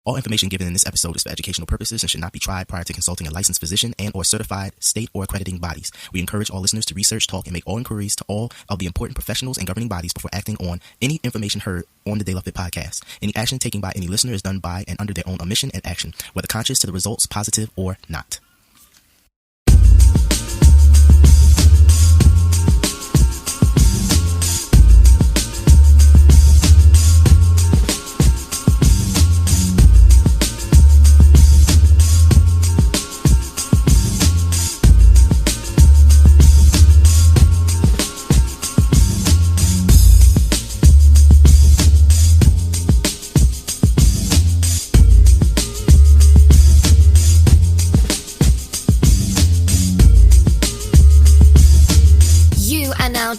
All information given in this episode is for educational purposes and should not be tried prior to consulting a licensed physician and or certified state or accrediting bodies. We encourage all listeners to research, talk, and make all inquiries to all of the important professionals and governing bodies before acting on any information heard on the De La Fit podcast. Any action taken by any listener is done by and under their own omission and action, whether conscious to the results positive or not.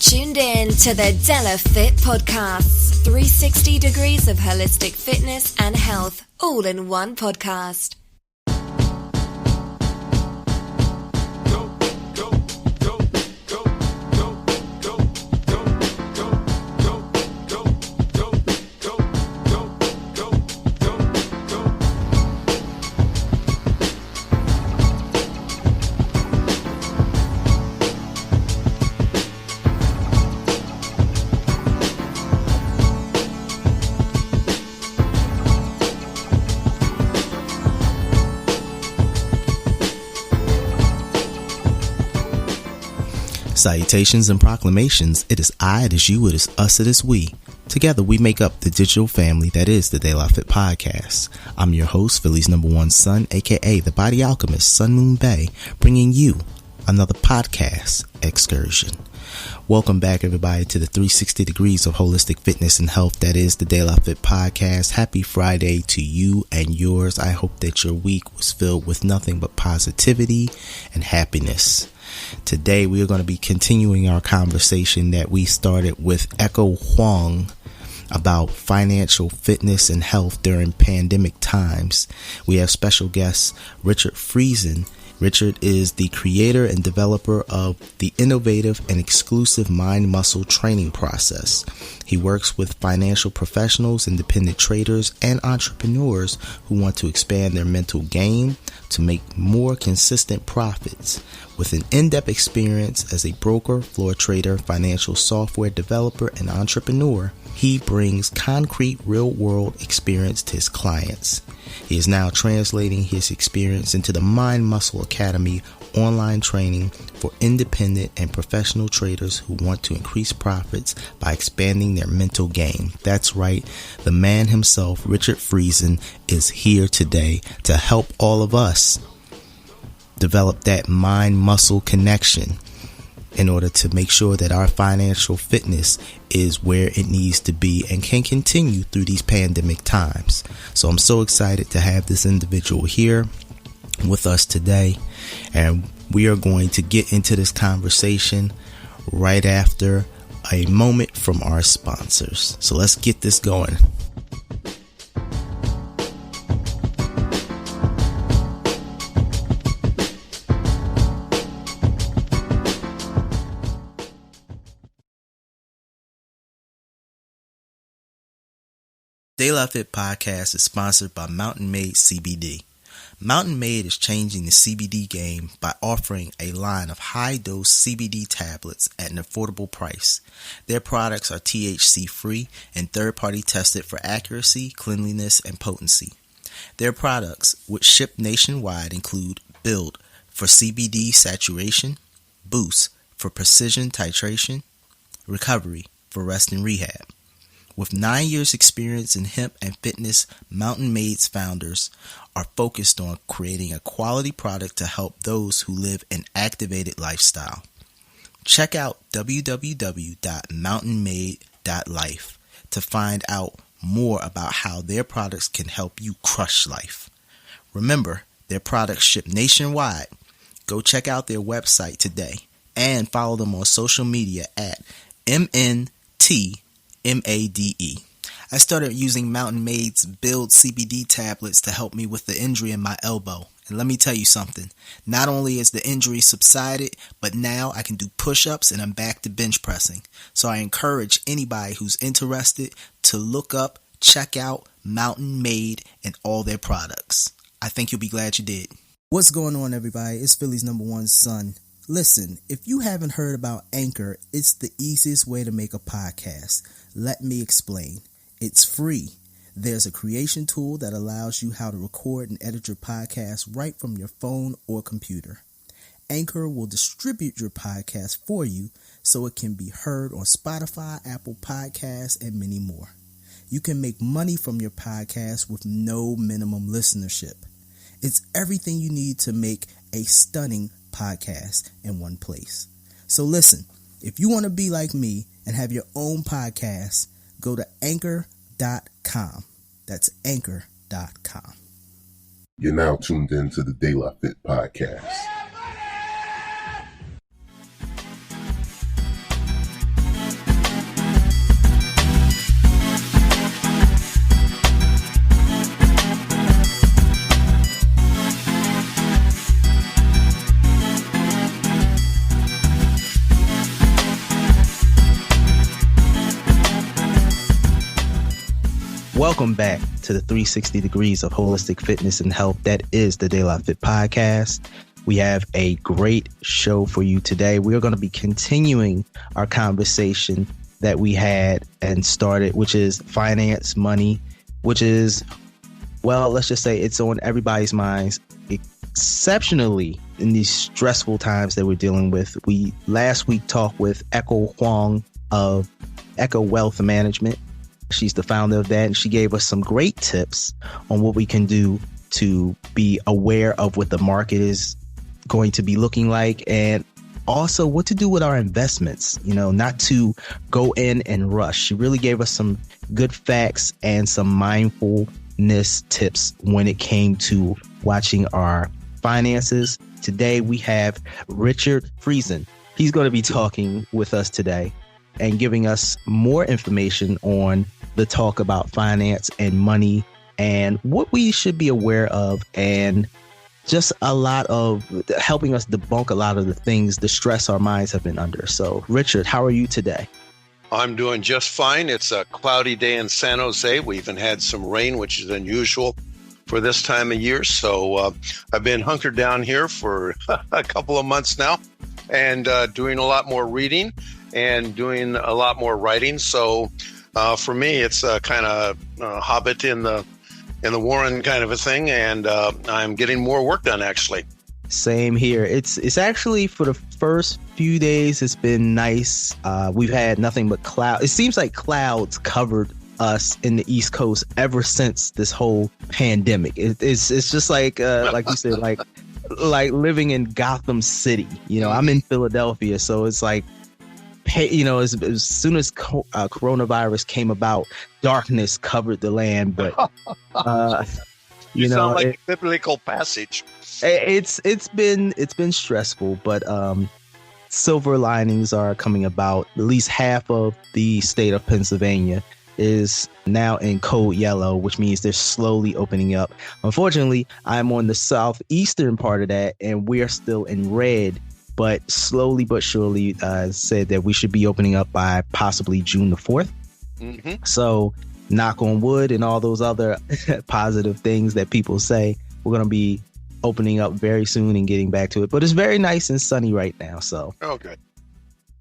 Tuned in to the De La Fit Podcasts, 360 degrees of holistic fitness and health, all in one podcast. Salutations and proclamations. It is I, it is you, it is us, it is we. Together we make up the digital family that is the De La Fit Podcast. I'm your host, Philly's #1 son, aka the Body Alchemist, Sun Moon Bay, bringing you another podcast excursion. Welcome back, everybody, to the 360 degrees of holistic fitness and health that is the De La Fit Podcast. Happy Friday to you and yours. I hope that your week was filled with nothing but positivity and happiness. Today we are going to be continuing our conversation that we started with Echo Huang about financial fitness and health during pandemic times. We have special guest Richard Friesen. Richard is the creator and developer of the innovative and exclusive mind-muscle training process. He works with financial professionals, independent traders, and entrepreneurs who want to expand their mental game to make more consistent profits. With an in-depth experience as a broker, floor trader, financial software developer, and entrepreneur, he brings concrete real-world experience to his clients. He is now translating his experience into the Mind Muscle Academy online training for independent and professional traders who want to increase profits by expanding their mental game. That's right, the man himself, Richard Friesen, is here today to help all of us develop that mind-muscle connection in order to make sure that our financial fitness is where it needs to be and can continue through these pandemic times. So I'm so excited to have this individual here with us today, and we are going to get into this conversation right after a moment from our sponsors. So let's get this going. De La Fit Podcast is sponsored by Mountain Made CBD. Mountain Made is changing the CBD game by offering a line of high-dose CBD tablets at an affordable price. Their products are THC-free and third-party tested for accuracy, cleanliness, and potency. Their products, which ship nationwide, include Build for CBD saturation, Boost for precision titration, Recovery for rest and rehab. With 9 years experience in hemp and fitness, Mountain Made's founders are focused on creating a quality product to help those who live an activated lifestyle. Check out www.mountainmade.life to find out more about how their products can help you crush life. Remember, their products ship nationwide. Go check out their website today and follow them on social media at MNTMADE. I started using Mountain Made's Build CBD tablets to help me with the injury in my elbow. And let me tell you something, not only is the injury subsided, but now I can do push-ups and I'm back to bench pressing. So I encourage anybody who's interested to look up, check out Mountain Made, and all their products. I think you'll be glad you did. What's going on, everybody? It's Philly's #1 son. Listen, if you haven't heard about Anchor, it's the easiest way to make a podcast. Let me explain. It's free. There's a creation tool that allows you how to record and edit your podcast right from your phone or computer. Anchor will distribute your podcast for you so it can be heard on Spotify, Apple Podcasts, and many more. You can make money from your podcast with no minimum listenership. It's everything you need to make a stunning podcast in one place. So listen, if you want to be like me and have your own podcast, go to anchor.com. That's anchor.com. You're now tuned in to the De La Fit podcast. Welcome back to the 360 degrees of holistic fitness and health. That is the De La Fit podcast. We have a great show for you today. We are going to be continuing our conversation that we had and started, which is finance, money, which is, well, let's just say it's on everybody's minds, exceptionally in these stressful times that we're dealing with. We last week talked with Echo Huang of Echo Wealth Management. She's the founder of that, and she gave us some great tips on what we can do to be aware of what the market is going to be looking like, and also what to do with our investments, not to go in and rush. She really gave us some good facts and some mindfulness tips when it came to watching our finances. Today, we have Richard Friesen. He's going to be talking with us today and giving us more information on the talk about finance and money and what we should be aware of, and just a lot of helping us debunk a lot of the things, the stress our minds have been under. So, Richard, how are you today? I'm doing just fine. It's a cloudy day in San Jose. We even had some rain, which is unusual for this time of year. So I've been hunkered down here for a couple of months now and doing a lot more reading and doing a lot more writing. So for me, it's a kind of Hobbit in the Warren kind of a thing, and I'm getting more work done, actually. Same here. It's actually, for the first few days, it's been nice. We've had nothing but clouds. It seems like clouds covered us in the East Coast ever since this whole pandemic. It's just like you said, like living in Gotham City. I'm in Philadelphia, so it's like, as soon as coronavirus came about, darkness covered the land. But you sound like a biblical passage. It's been stressful, but silver linings are coming about. At least half of the state of Pennsylvania is now in code yellow, which means they're slowly opening up. Unfortunately, I'm on the southeastern part of that, and we're still in red. But slowly but surely said that we should be opening up by possibly June the 4th. Mm-hmm. So knock on wood and all those other positive things that people say, we're going to be opening up very soon and getting back to it. But it's very nice and sunny right now. So, okay.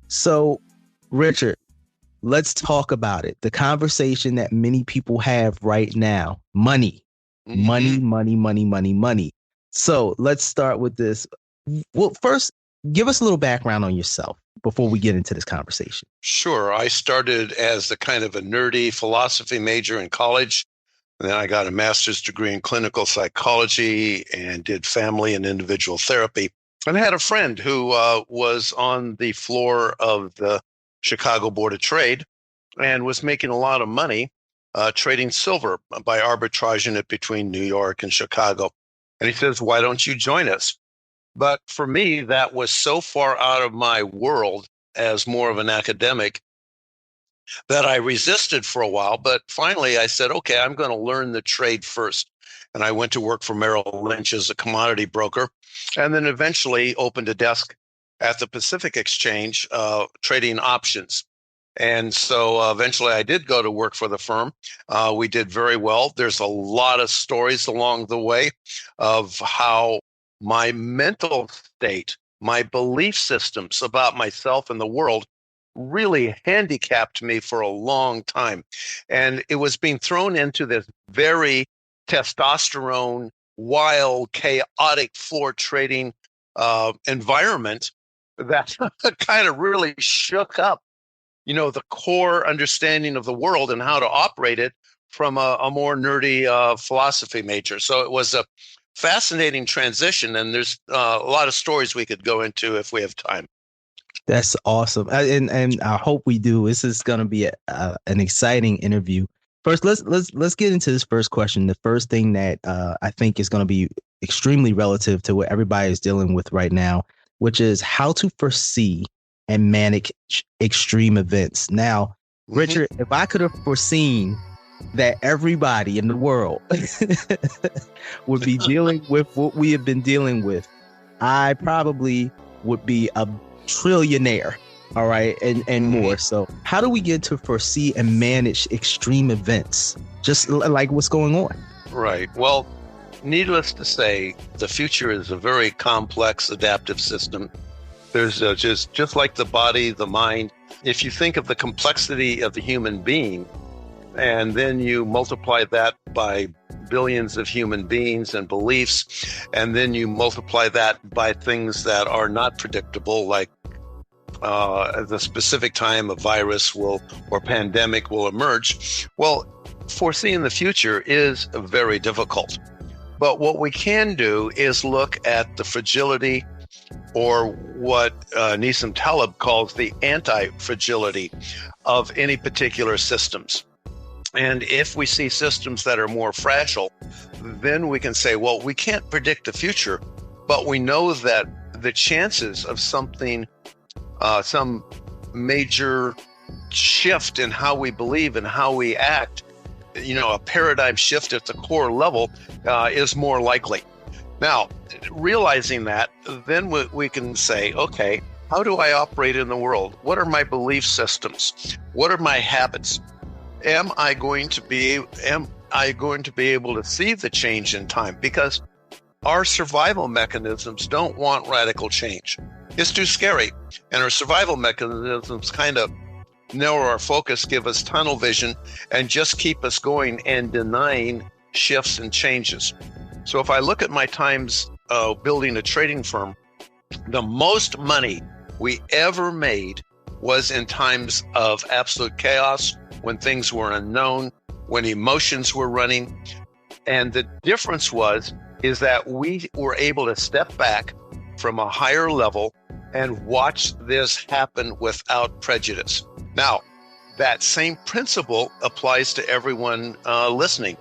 So, Richard, let's talk about it. The conversation that many people have right now, money, money. So let's start with this. Well, first, give us a little background on yourself before we get into this conversation. Sure. I started as a kind of a nerdy philosophy major in college. And then I got a master's degree in clinical psychology and did family and individual therapy. And I had a friend who was on the floor of the Chicago Board of Trade and was making a lot of money trading silver by arbitraging it between New York and Chicago. And he says, "Why don't you join us?" But for me, that was so far out of my world as more of an academic that I resisted for a while. But finally, I said, okay, I'm going to learn the trade first. And I went to work for Merrill Lynch as a commodity broker, and then eventually opened a desk at the Pacific Exchange trading options. And so eventually I did go to work for the firm. We did very well. There's a lot of stories along the way of how my mental state, my belief systems about myself and the world really handicapped me for a long time. And it was being thrown into this very testosterone, wild, chaotic floor trading environment that kind of really shook up, the core understanding of the world and how to operate it from a more nerdy philosophy major. So it was a fascinating transition, and there's a lot of stories we could go into if we have time. That's awesome, and I hope we do. This is going to be an exciting interview. First, let's get into this first question. The first thing that I think is going to be extremely relative to what everybody is dealing with right now, which is how to foresee and manage extreme events. Now, Richard, if I could have foreseen that everybody in the world would be dealing with what we have been dealing with, I probably would be a trillionaire. All right. And more. So how do we get to foresee and manage extreme events, just like what's going on? Right. Well, needless to say, the future is a very complex adaptive system. There's just like the body, the mind. If you think of the complexity of the human being, and then you multiply that by billions of human beings and beliefs, and then you multiply that by things that are not predictable, like at the specific time a virus or pandemic will emerge. Well, foreseeing the future is very difficult. But what we can do is look at the fragility, or what Nassim Taleb calls the anti-fragility of any particular systems. And if we see systems that are more fragile, then we can say, well, we can't predict the future, but we know that the chances of something, some major shift in how we believe and how we act, a paradigm shift at the core level is more likely. Now, realizing that, then we can say, okay, how do I operate in the world? What are my belief systems? What are my habits? Am I going to be able to see the change in time? Because our survival mechanisms don't want radical change. It's too scary. And our survival mechanisms kind of narrow our focus, give us tunnel vision, and just keep us going and denying shifts and changes. So if I look at my times building a trading firm, the most money we ever made was in times of absolute chaos, when things were unknown, when emotions were running. And the difference is that we were able to step back from a higher level and watch this happen without prejudice. Now, that same principle applies to everyone listening,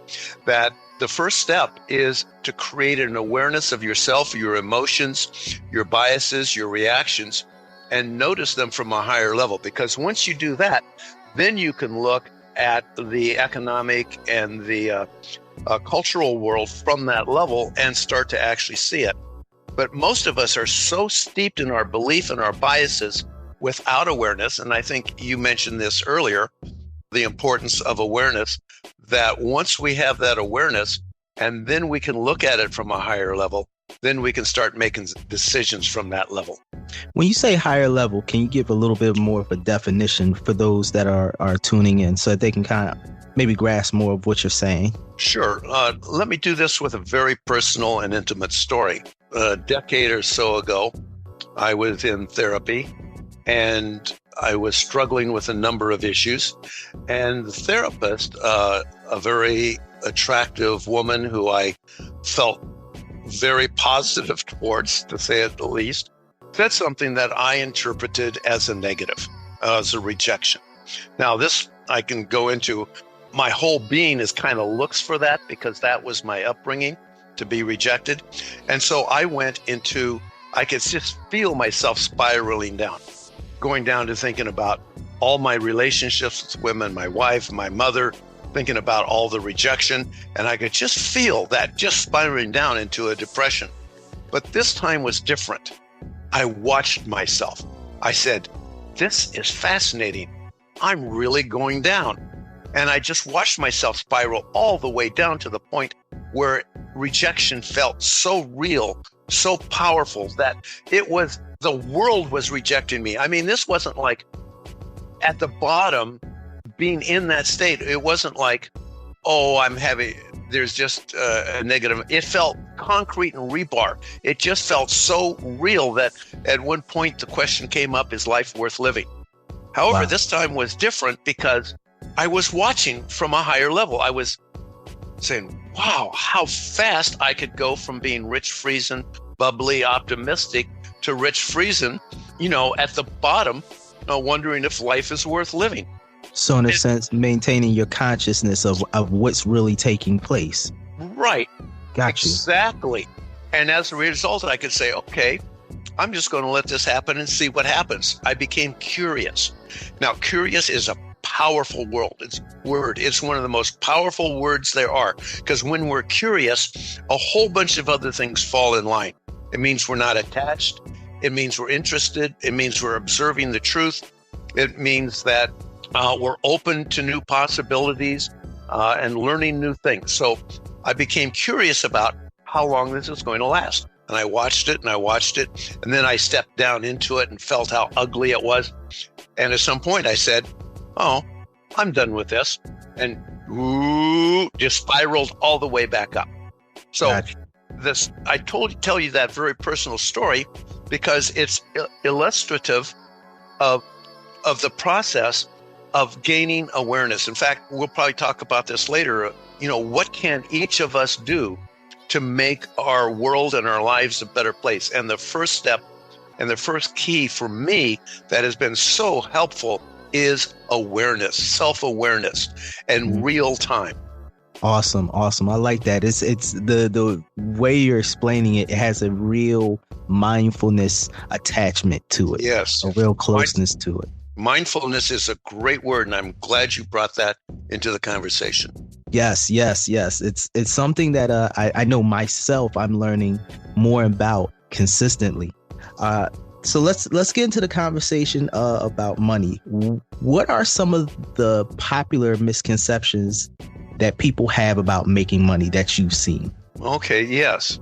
that the first step is to create an awareness of yourself, your emotions, your biases, your reactions, and notice them from a higher level. Because once you do that, then you can look at the economic and the cultural world from that level and start to actually see it. But most of us are so steeped in our belief and our biases without awareness, and I think you mentioned this earlier, the importance of awareness, that once we have that awareness and then we can look at it from a higher level, then we can start making decisions from that level. When you say higher level, can you give a little bit more of a definition for those that are tuning in so that they can kind of maybe grasp more of what you're saying? Sure. Let me do this with a very personal and intimate story. A decade or so ago, I was in therapy and I was struggling with a number of issues. And the therapist, a very attractive woman who I felt very positive towards, to say it the least, said something that I interpreted as a negative, as a rejection. Now, this I can go into. My whole being is kind of looks for that, because that was my upbringing, to be rejected. And so I went into, I could just feel myself spiraling down, going down to thinking about all my relationships with women, my wife, my mother, thinking about all the rejection. And I could just feel that just spiraling down into a depression. But this time was different. I watched myself. I said, this is fascinating. I'm really going down. And I just watched myself spiral all the way down to the point where rejection felt so real, so powerful that the world was rejecting me. I mean, this wasn't like at the bottom being in that state. It wasn't like, oh, there's just a negative. It felt concrete and rebar. It just felt so real that at one point the question came up, is life worth living? However, This time was different because I was watching from a higher level. I was saying, wow, how fast I could go from being Rich Friesen, bubbly, optimistic, to Rich Friesen, at the bottom, wondering if life is worth living. So in a sense, maintaining your consciousness of what's really taking place. Right. Got you. Exactly. And as a result, I could say, okay, I'm just going to let this happen and see what happens. I became curious. Now, curious is a powerful word. It's one of the most powerful words there are, because when we're curious, a whole bunch of other things fall in line. It means we're not attached. It means we're interested. It means we're observing the truth. It means that we're open to new possibilities and learning new things. So I became curious about how long this is going to last. And I watched it and I watched it. And then I stepped down into it and felt how ugly it was. And at some point I said, oh, I'm done with this. And just spiraled all the way back up. So gotcha. I tell you that very personal story because it's illustrative of the process of gaining awareness. In fact, we'll probably talk about this later. What can each of us do to make our world and our lives a better place? And the first step and the first key for me that has been so helpful is awareness, self-awareness, and real time. Awesome. I like that. It's the way you're explaining it. It has a real mindfulness attachment to it. Yes, a real closeness to it. Mindfulness is a great word, and I'm glad you brought that into the conversation. Yes. It's something that I know myself I'm learning more about consistently. So let's get into the conversation about money. What are some of the popular misconceptions that people have about making money that you've seen? Okay, yes.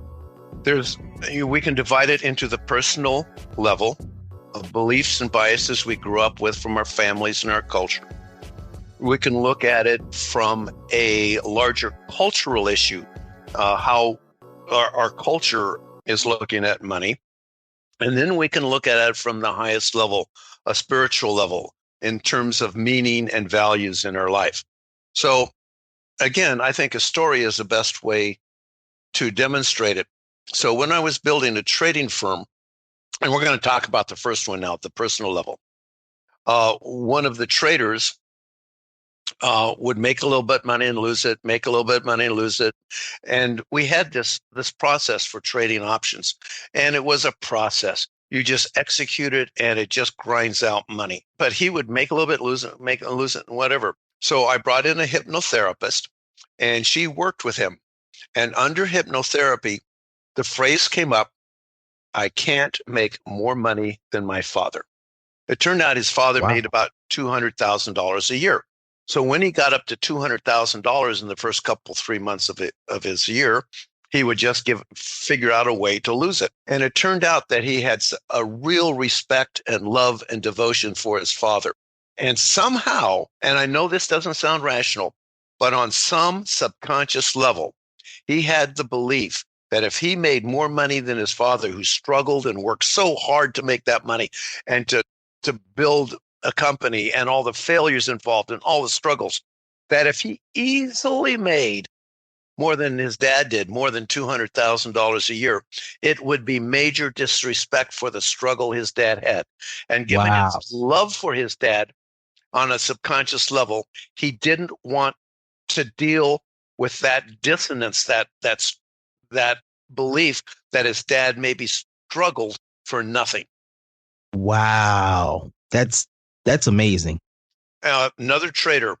We can divide it into the personal level of beliefs and biases we grew up with from our families and our culture. We can look at it from a larger cultural issue, how our culture is looking at money. And then we can look at it from the highest level, a spiritual level, in terms of meaning and values in our life. So again, I think a story is the best way to demonstrate it. So when I was building a trading firm, and we're going to talk about the first one now at the personal level, one of the traders would make a little bit of money and lose it, make a little bit of money and lose it. And we had this process for trading options. And it was a process. You just execute it and it just grinds out money. But he would make a little bit, lose it, make lose it, and whatever. So I brought in a hypnotherapist and she worked with him. And under hypnotherapy, the phrase came up, I can't make more money than my father. It turned out his father made about $200,000 a year. So when he got up to $200,000 in the first 3 months of his year, he would just figure out a way to lose it. And it turned out that he had a real respect and love and devotion for his father. And somehow, and I know this doesn't sound rational, but on some subconscious level, he had the belief that if he made more money than his father, who struggled and worked so hard to make that money and to build a company and all the failures involved and all the struggles, that if he easily made more than his dad did, more than $200,000 a year, it would be major disrespect for the struggle his dad had. And given his love for his dad on a subconscious level, he didn't want to deal with that dissonance, that belief that his dad maybe struggled for nothing. Wow. That's amazing. Another trader,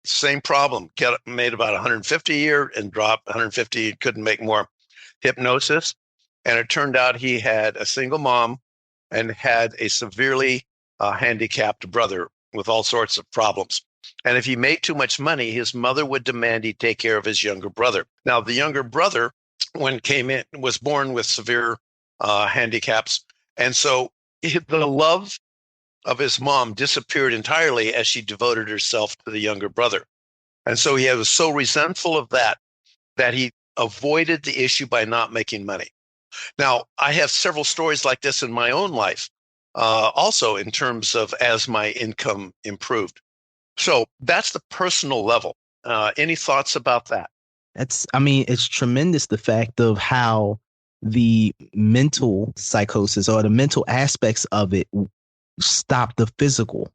same problem, made about 150 a year and dropped 150, couldn't make more. Hypnosis. And it turned out he had a single mom and had a severely handicapped brother. with all sorts of problems. And if he made too much money, his mother would demand he take care of his younger brother. Now, the younger brother, when came in, was born with severe handicaps. And so the love of his mom disappeared entirely as she devoted herself to the younger brother. And so he was so resentful of that he avoided the issue by not making money. Now, I have several stories like this in my own life, also in terms of as my income improved. So that's the personal level. Any thoughts about that? It's tremendous, the fact of how the mental psychosis or the mental aspects of it stop the physical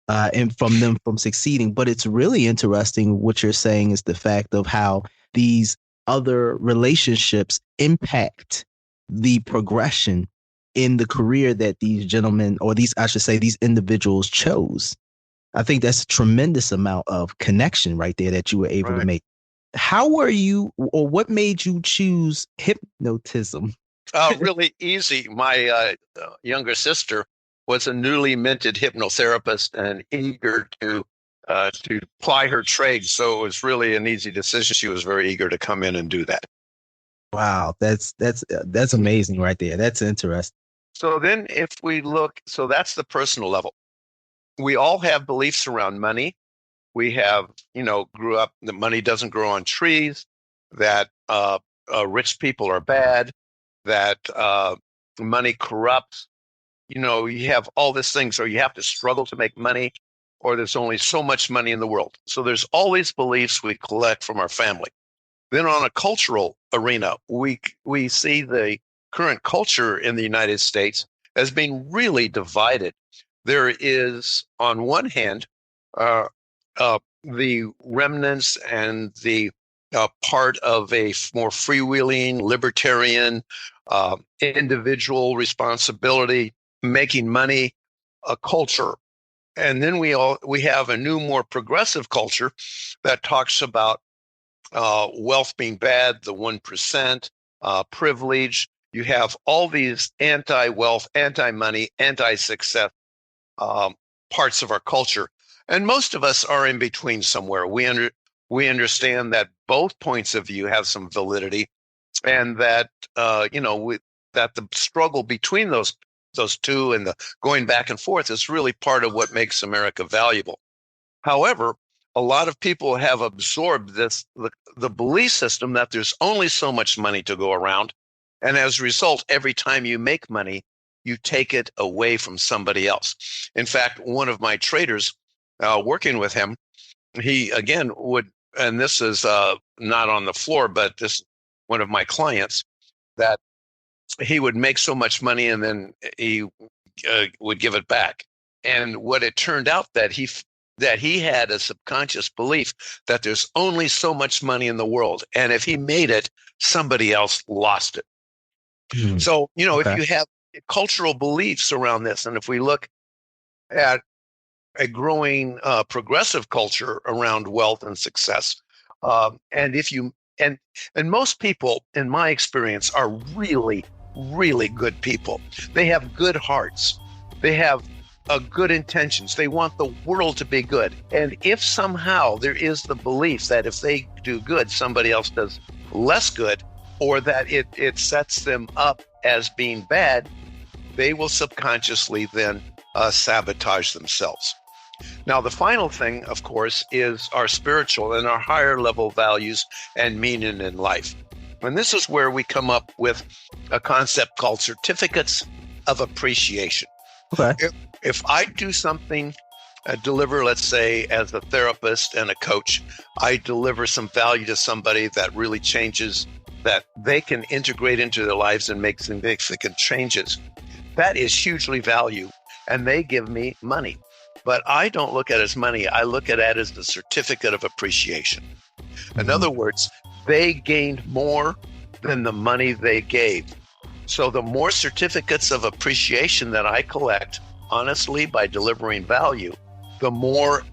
and from them from succeeding. But it's really interesting what you're saying is the fact of how these other relationships impact the progression in the career that these gentlemen, or these individuals chose. I think that's a tremendous amount of connection right there that you were able to make. How were you, or what made you choose hypnotism? Really easy. My younger sister was a newly minted hypnotherapist and eager to ply her trade. So it was really an easy decision. She was very eager to come in and do that. Wow, that's amazing right there. That's interesting. So then if we look, so that's the personal level. We all have beliefs around money. We have, grew up that money doesn't grow on trees, that rich people are bad, that money corrupts. You have all these things, or you have to struggle to make money, or there's only so much money in the world. So there's all these beliefs we collect from our family. Then on a cultural arena, we see the current culture in the United States as being really divided. There is, on one hand, the remnants and the part of a more freewheeling, libertarian, individual responsibility, making money, a culture. And then we have a new, more progressive culture that talks about wealth being bad, the 1%, privilege. You have all these anti-wealth, anti-money, anti-success parts of our culture. And most of us are in between somewhere. We understand that both points of view have some validity, and that that the struggle between those two and the going back and forth is really part of what makes America valuable. However, a lot of people have absorbed the belief system that there's only so much money to go around, and as a result, every time you make money, you take it away from somebody else. In fact, one of my traders, working with him, he again would, and this is not on the floor, but this one of my clients, that he would make so much money and then he would give it back. And what it turned out that he had a subconscious belief that there's only so much money in the world, and if he made it, somebody else lost it. So, if you have cultural beliefs around this, and if we look at a growing progressive culture around wealth and success, and most people, in my experience, are really, really good people. They have good hearts. They have good intentions. They want the world to be good. And if somehow there is the belief that if they do good, somebody else does less good, or that it sets them up as being bad, they will subconsciously then sabotage themselves. Now, the final thing, of course, is our spiritual and our higher level values and meaning in life. And this is where we come up with a concept called certificates of appreciation. Okay. If I do something, deliver, let's say, as a therapist and a coach, I deliver some value to somebody that really changes, that they can integrate into their lives and make significant changes. That is hugely valued, and they give me money. But I don't look at it as money. I look at it as the certificate of appreciation. In other words, they gained more than the money they gave. So the more certificates of appreciation that I collect, honestly, by delivering value, the more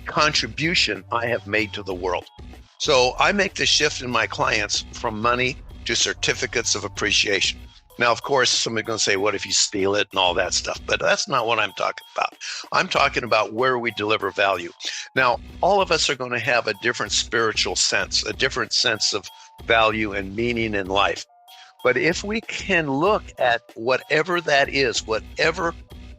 contribution I have made to the world. So I make the shift in my clients from money to certificates of appreciation. Now, of course, somebody's going to say, what if you steal it and all that stuff? But that's not what I'm talking about. I'm talking about where we deliver value. Now, all of us are going to have a different spiritual sense, a different sense of value and meaning in life. But if we can look at whatever that is, whatever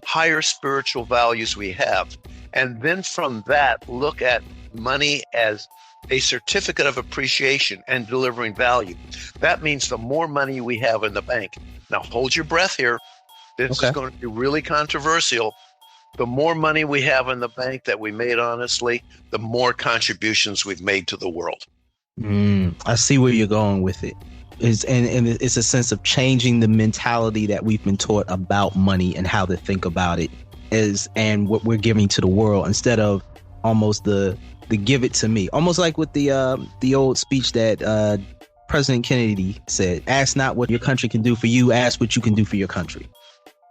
higher spiritual values we have, and then from that, look at money as a certificate of appreciation and delivering value. That means the more money we have in the bank. Now, hold your breath here. This is going to be really controversial. The more money we have in the bank that we made honestly, the more contributions we've made to the world. I see where you're going with it. And it's a sense of changing the mentality that we've been taught about money and how to think about it and what we're giving to the world, instead of almost the give it to me, almost like with the old speech that President Kennedy said, ask not what your country can do for you, ask what you can do for your country.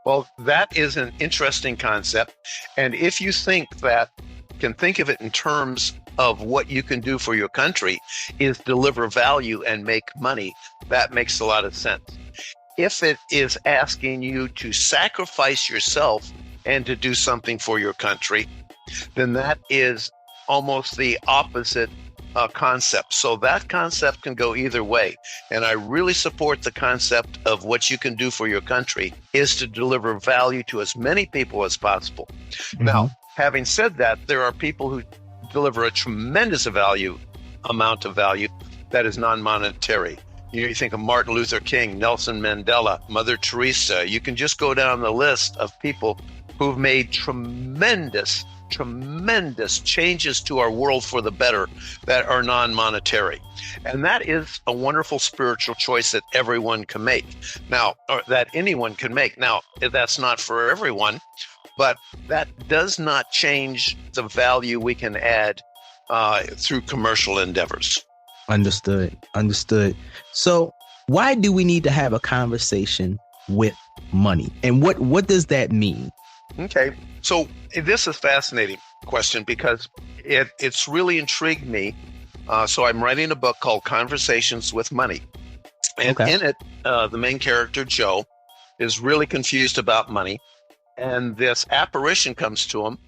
Well, that is an interesting concept. And if you can think of it in terms of what you can do for your country is deliver value and make money, that makes a lot of sense. If it is asking you to sacrifice yourself and to do something for your country, then that is almost the opposite concept. So that concept can go either way. And I really support the concept of what you can do for your country is to deliver value to as many people as possible. Mm-hmm. Now, having said that, there are people who deliver a tremendous amount of value that is non-monetary. You think of Martin Luther King, Nelson Mandela, Mother Teresa. You can just go down the list of people who've made tremendous changes to our world for the better that are non-monetary. And that is a wonderful spiritual choice that everyone can make. Now, or that anyone can make. Now, that's not for everyone, but that does not change the value we can add through commercial endeavors. Understood. So why do we need to have a conversation with money? And what does that mean? Okay. So this is a fascinating question because it's really intrigued me. So I'm writing a book called Conversations with Money. And in it, the main character, Joe, is really confused about money. And this apparition comes to him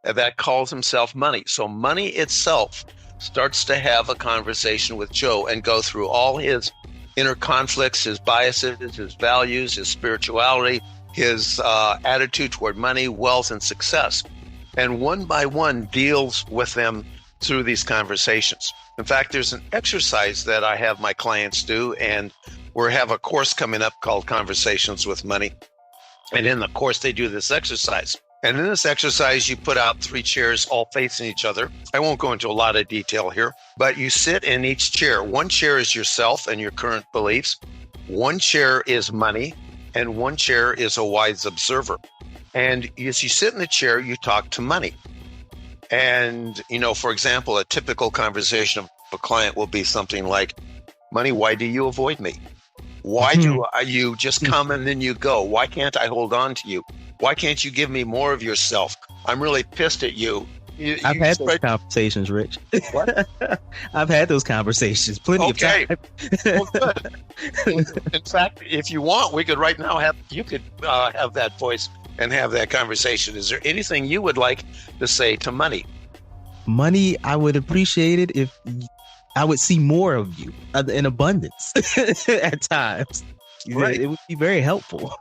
that calls himself Money. So money itself starts to have a conversation with Joe and go through all his inner conflicts, his biases, his values, his spirituality, his attitude toward money, wealth, and success. And one by one deals with them through these conversations. In fact, there's an exercise that I have my clients do, and we have a course coming up called Conversations with Money. And in the course, they do this exercise. And in this exercise, you put out 3 chairs all facing each other. I won't go into a lot of detail here, but you sit in each chair. One chair is yourself and your current beliefs. One chair is money, and one chair is a wise observer. And as you sit in the chair, you talk to money. And, for example, a typical conversation of a client will be something like, Money, why do you avoid me? Why do you just come and then you go? Why can't I hold on to you? Why can't you give me more of yourself? I'm really pissed at you. I've had those conversations, Rich. What? I've had those conversations plenty of times. Well, good. In fact, if you want, we could right now have that voice and have that conversation. Is there anything you would like to say to money? Money, I would appreciate it if I would see more of you in abundance at times. Right. It would be very helpful.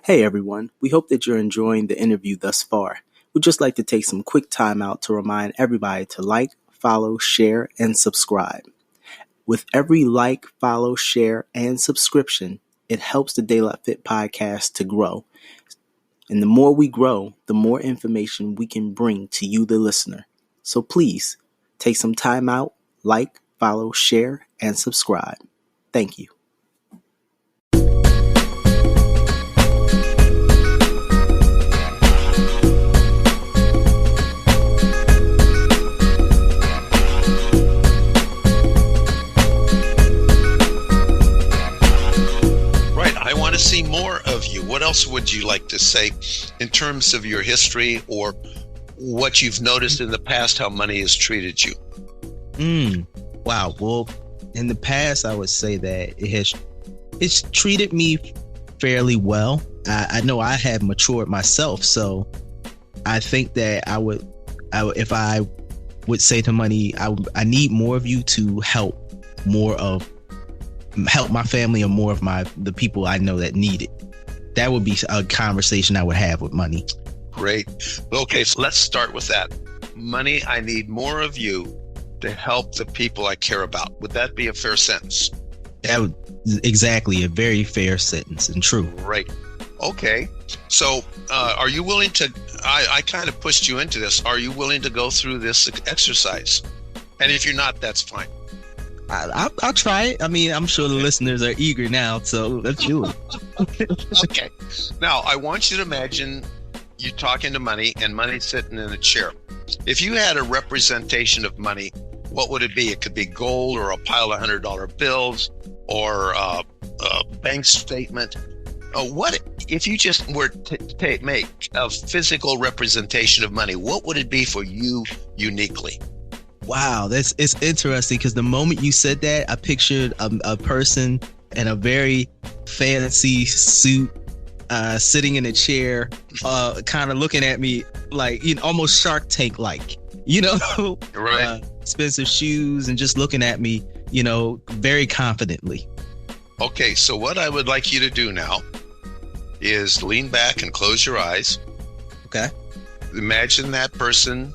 Hey everyone, we hope that you're enjoying the interview thus far. We'd just like to take some quick time out to remind everybody to like, follow, share, and subscribe. With every like, follow, share, and subscription, it helps the Daylight Fit podcast to grow. And the more we grow, the more information we can bring to you, the listener. So please Take some time out, like, follow, share, and subscribe. Thank you. See more of you. What else would you like to say in terms of your history or what you've noticed in the past, how money has treated you? Wow. Well, in the past, I would say that it's treated me fairly well. I know I have matured myself, so I think that I would if I would say to money, I need more of you to help my family or more of the people I know that need it. That would be a conversation I would have with money. Great. Okay, so let's start with that. Money, I need more of you to help the people I care about. Would that be a fair sentence? That would exactly a very fair sentence and true. Right. Okay. So are you willing to, I kind of pushed you into this. Are you willing to go through this exercise? And if you're not, that's fine. I'll try it. I mean, I'm sure the listeners are eager now, so let's do it. Okay. Now, I want you to imagine you talking to money and money sitting in a chair. If you had a representation of money, what would it be? It could be gold or a pile of $100 bills or a bank statement. What if you just were to make a physical representation of money? What would it be for you uniquely? Wow, it's interesting because the moment you said that, I pictured a person in a very fancy suit, sitting in a chair, kind of looking at me like, almost Shark Tank like, right? Expensive shoes and just looking at me, very confidently. Okay, so what I would like you to do now is lean back and close your eyes. Okay. Imagine that person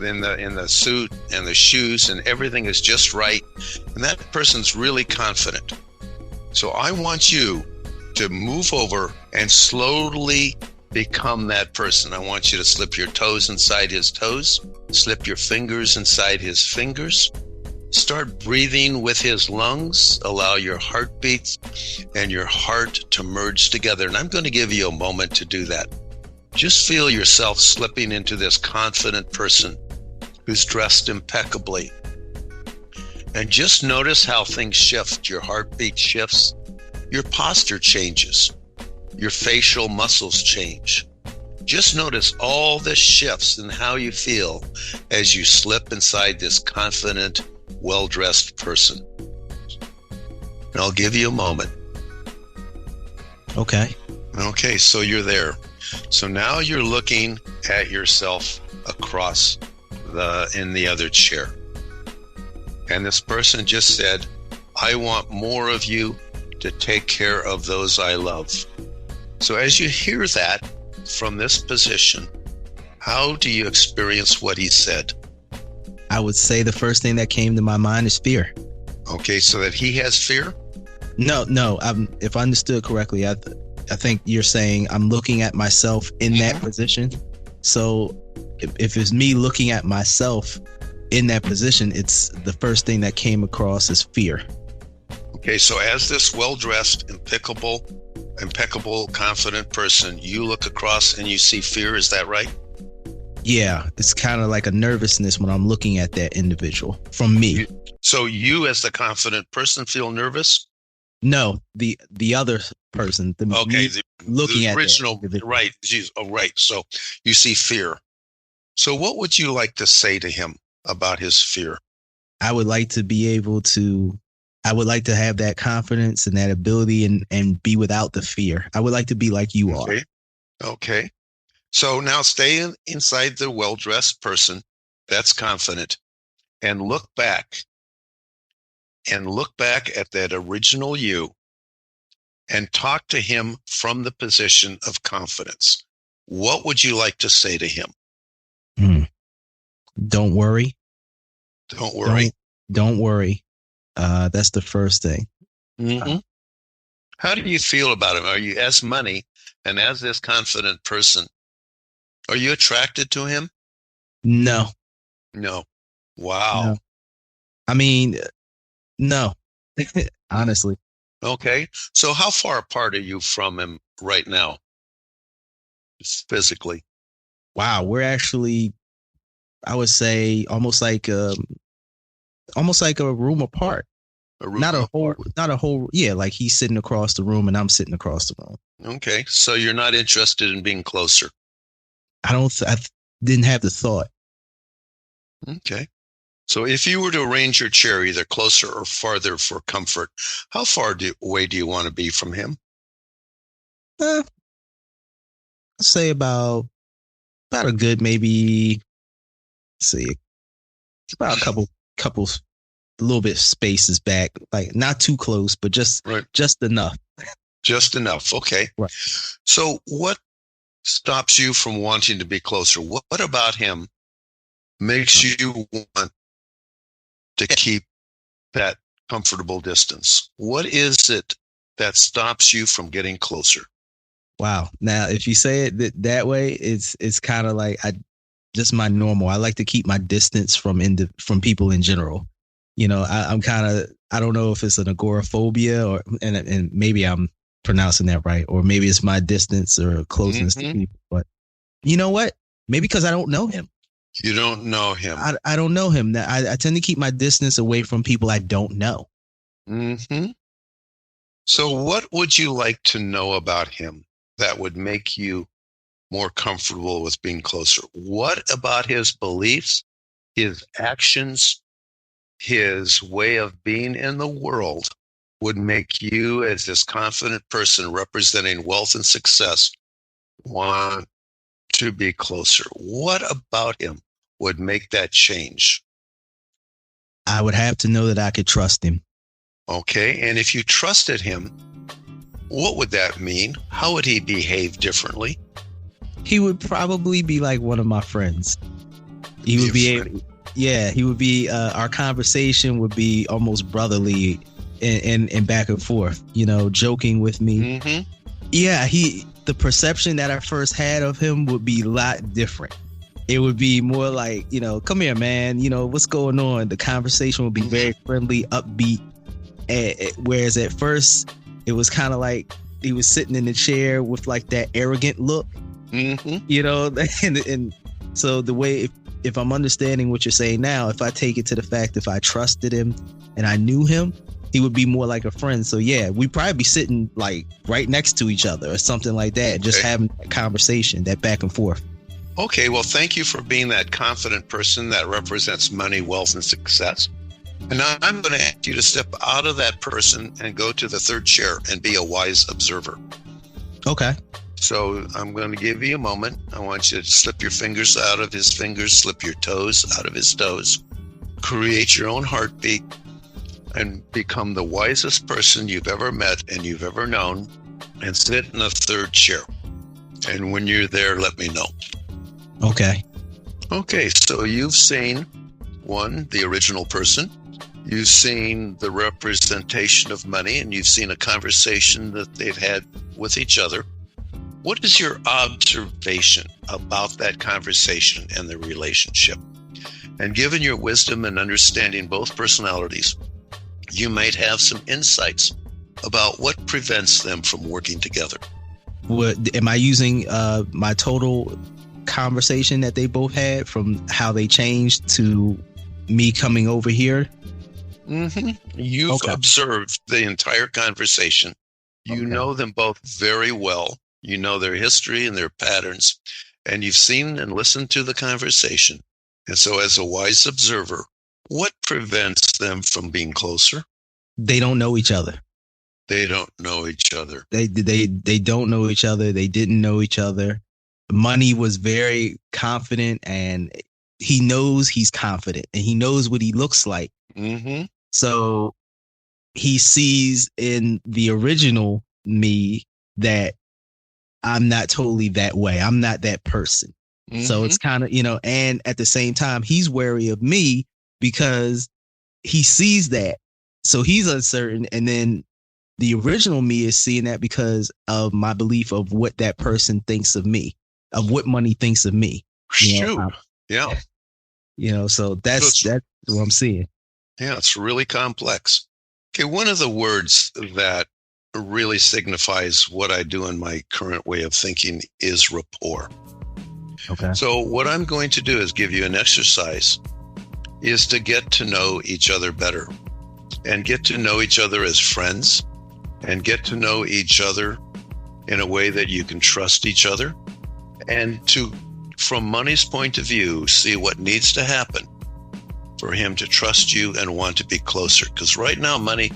in the suit and the shoes and everything is just right, and that person's really confident. So I want you to move over and slowly become that person. I want you to slip your toes inside his toes, slip your fingers inside his fingers, start breathing with his lungs, allow your heartbeats and your heart to merge together. And I'm going to give you a moment to do that. Just feel yourself slipping into this confident person who's dressed impeccably. And just notice how things shift. Your heartbeat shifts. Your posture changes. Your facial muscles change. Just notice all the shifts in how you feel as you slip inside this confident, well-dressed person. And I'll give you a moment. Okay. Okay, so you're there. So now you're looking at yourself across in the other chair. And this person just said, I want more of you to take care of those I love. So as you hear that from this position, how do you experience what he said? I would say the first thing that came to my mind is fear. Okay, so that he has fear? No. If I understood correctly, I think you're saying I'm looking at myself in that position. So if it's me looking at myself in that position, it's the first thing that came across is fear. Okay, so as this well-dressed, impeccable, confident person, you look across and you see fear. Is that right? Yeah, it's kind of like a nervousness when I'm looking at that individual from me. So you as the confident person feel nervous? No, the other person. Looking at original, right? Oh, right. So you see fear. So what would you like to say to him about his fear? I would like to have that confidence and that ability and be without the fear. I would like to be like you are. Okay. So now stay inside the well-dressed person that's confident and look back at that original you and talk to him from the position of confidence. What would you like to say to him? Don't worry. Don't worry. Don't worry. That's the first thing. Mm-hmm. How do you feel about him? Are you, as money and as this confident person, are you attracted to him? No. Wow. No. I mean, no, honestly. Okay. So how far apart are you from him right now, physically? Wow, we're actually, I would say, almost like a room apart. A room Not a apart. whole. Yeah, like he's sitting across the room and I'm sitting across the room. Okay. So you're not interested in being closer. I didn't have the thought. Okay. So if you were to arrange your chair either closer or farther for comfort, how far away do you want to be from him? I'd say about a good, maybe, let's see, it's about a couple, a little bit spaces back, like not too close, but just enough. Just enough. Okay. Right. So what stops you from wanting to be closer? What about him makes you want to keep that comfortable distance? What is it that stops you from getting closer? Wow. Now, if you say it that way, it's kind of like just my normal. I like to keep my distance from people in general. You know, I'm kind of, I don't know if it's an agoraphobia and maybe I'm pronouncing that right, or maybe it's my distance or closeness to people. But you know what? Maybe because I don't know him. You don't know him. I don't know him. I tend to keep my distance away from people I don't know. Mm-hmm. So what would you like to know about him that would make you more comfortable with being closer? What about his beliefs, his actions, his way of being in the world would make you, as this confident person representing wealth and success, want to be closer? What about him would make that change? I would have to know that I could trust him. Okay. And if you trusted him, what would that mean? How would he behave differently? He would probably be like one of my friends. He would be able, he would be, our conversation would be almost brotherly and back and forth, you know, joking with me. Mm-hmm. Yeah, the perception that I first had of him would be a lot different. It would be more like, you know, come here, man, you know, what's going on? The conversation would be very friendly, upbeat. Whereas at first, it was kind of like he was sitting in the chair with like that arrogant look, you know, and so the way, if I'm understanding what you're saying now, if I take it to the fact, if I trusted him and I knew him, he would be more like a friend. So yeah, we'd probably be sitting like right next to each other or something like that, just having that conversation, that back and forth. Okay, well, thank you for being that confident person that represents money, wealth, and success. And now I'm going to ask you to step out of that person and go to the third chair and be a wise observer. Okay. So I'm going to give you a moment. I want you to slip your fingers out of his fingers, slip your toes out of his toes, create your own heartbeat, and become the wisest person you've ever met and you've ever known, and sit in the third chair. And when you're there, let me know. Okay. Okay, so you've seen the original person. You've seen the representation of money, and you've seen a conversation that they've had with each other. What is your observation about that conversation and the relationship? And given your wisdom and understanding both personalities, you might have some insights about what prevents them from working together. What am I using my total conversation that they both had, from how they changed to me coming over here? You've observed the entire conversation. You know them both very well. You know their history and their patterns, and you've seen and listened to the conversation. And so as a wise observer, what prevents them from being closer? They don't know each other. They don't know each other. They don't know each other. They didn't know each other. Money was very confident, and he knows he's confident, and he knows what he looks like. So he sees in the original me that I'm not totally that way. I'm not that person. So it's kind of, you know, and at the same time, he's wary of me because he sees that. So he's uncertain. And then the original me is seeing that because of my belief of what that person thinks of me, of what money thinks of me. Shoot. Yeah. So that's what I'm seeing. Yeah, it's really complex. Okay, one of the words that really signifies what I do in my current way of thinking is rapport. Okay. So what I'm going to do is give you an exercise is to get to know each other better and get to know each other as friends and get to know each other in a way that you can trust each other and to, from Money's point of view, see what needs to happen for him to trust you and want to be closer. Because right now, Money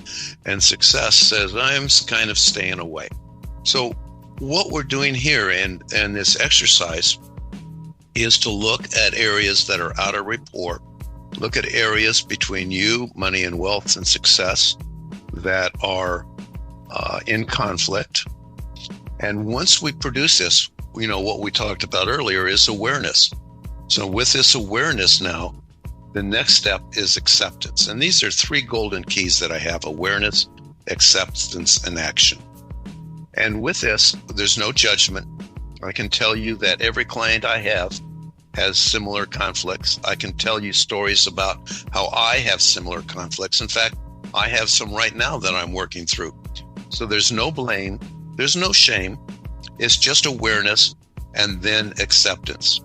and Success says, I'm kind of staying away. So what we're doing here and this exercise is to look at areas that are out of rapport, look at areas between you, Money and Wealth and Success that are in conflict. And once we produce this, what we talked about earlier is awareness. So with this awareness now, the next step is acceptance. And these are 3 golden keys that I have: awareness, acceptance, and action. And with this, there's no judgment. I can tell you that every client I have has similar conflicts. I can tell you stories about how I have similar conflicts. In fact, I have some right now that I'm working through. So there's no blame, there's no shame. It's just awareness and then acceptance.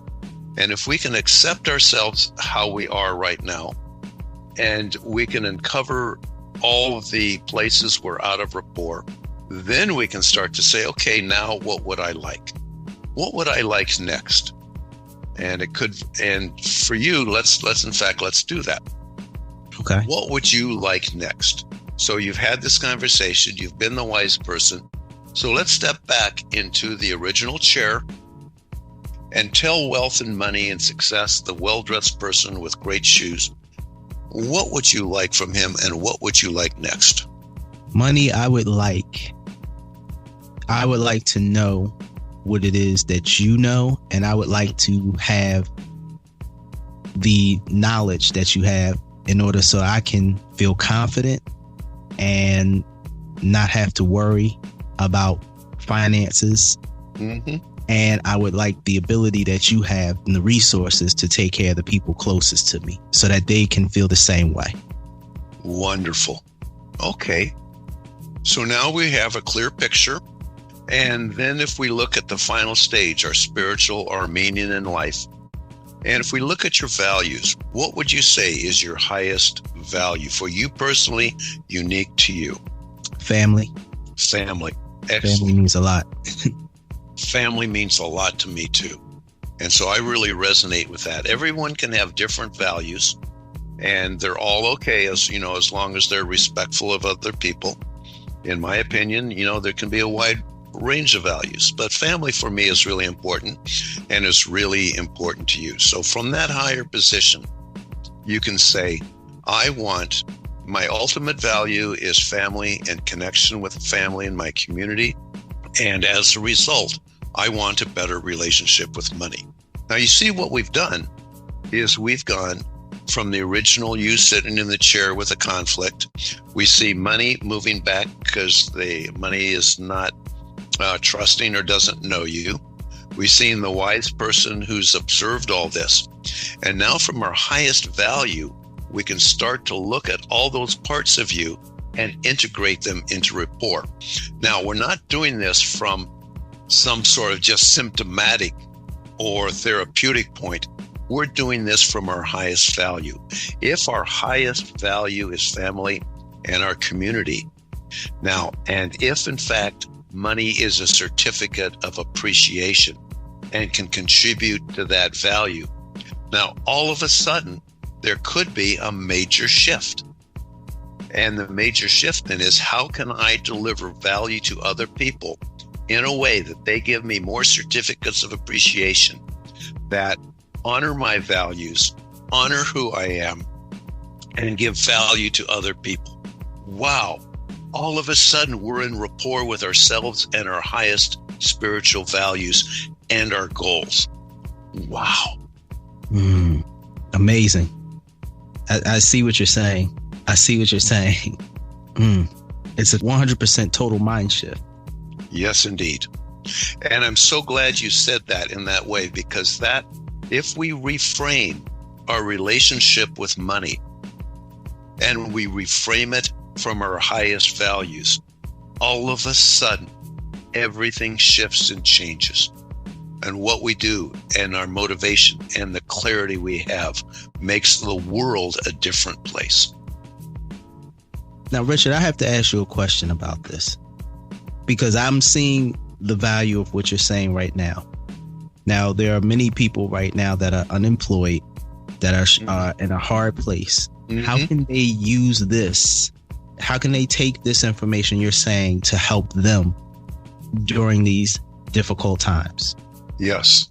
And if we can accept ourselves how we are right now, and we can uncover all of the places we're out of rapport, then we can start to say, okay, now what would I like? What would I like next? And for you, let's do that. Okay. What would you like next? So you've had this conversation, you've been the wise person. So let's step back into the original chair and tell Wealth and Money and Success, the well-dressed person with great shoes, what would you like from him and what would you like next? Money, I would like to know what it is that you know, and I would like to have the knowledge that you have in order so I can feel confident and not have to worry about finances. Mm-hmm. And I would like the ability that you have and the resources to take care of the people closest to me so that they can feel the same way. Wonderful. Okay. So now we have a clear picture. And then if we look at the final stage, our spiritual, our meaning in life, and if we look at your values, what would you say is your highest value for you personally, unique to you? Family. Excellent. Family means a lot. Family means a lot to me too. And so I really resonate with that. Everyone can have different values and they're all okay as long as they're respectful of other people. In my opinion, there can be a wide range of values, but family for me is really important and is really important to you. So from that higher position, you can say, my ultimate value is family and connection with family and my community. And as a result, I want a better relationship with money. Now, you see what we've done is we've gone from the original you sitting in the chair with a conflict. We see Money moving back because the money is not trusting or doesn't know you. We've seen the wise person who's observed all this. And now from our highest value, we can start to look at all those parts of you and integrate them into rapport. Now, we're not doing this from some sort of just symptomatic or therapeutic point. We're doing this from our highest value. If our highest value is family and our community, now, and if in fact money is a certificate of appreciation and can contribute to that value, now all of a sudden there could be a major shift. And the major shift then is, how can I deliver value to other people in a way that they give me more certificates of appreciation that honor my values, honor who I am, and give value to other people? Wow. All of a sudden, we're in rapport with ourselves and our highest spiritual values and our goals. Wow. Amazing. I see what you're saying. It's a 100% total mind shift. Yes, indeed. And I'm so glad you said that in that way, because that, if we reframe our relationship with money and we reframe it from our highest values, all of a sudden, everything shifts and changes. And what we do and our motivation and the clarity we have makes the world a different place. Now, Richard, I have to ask you a question about this because I'm seeing the value of what you're saying right now. Now, there are many people right now that are unemployed, that are in a hard place. Mm-hmm. How can they use this? How can they take this information you're saying to help them during these difficult times? Yes.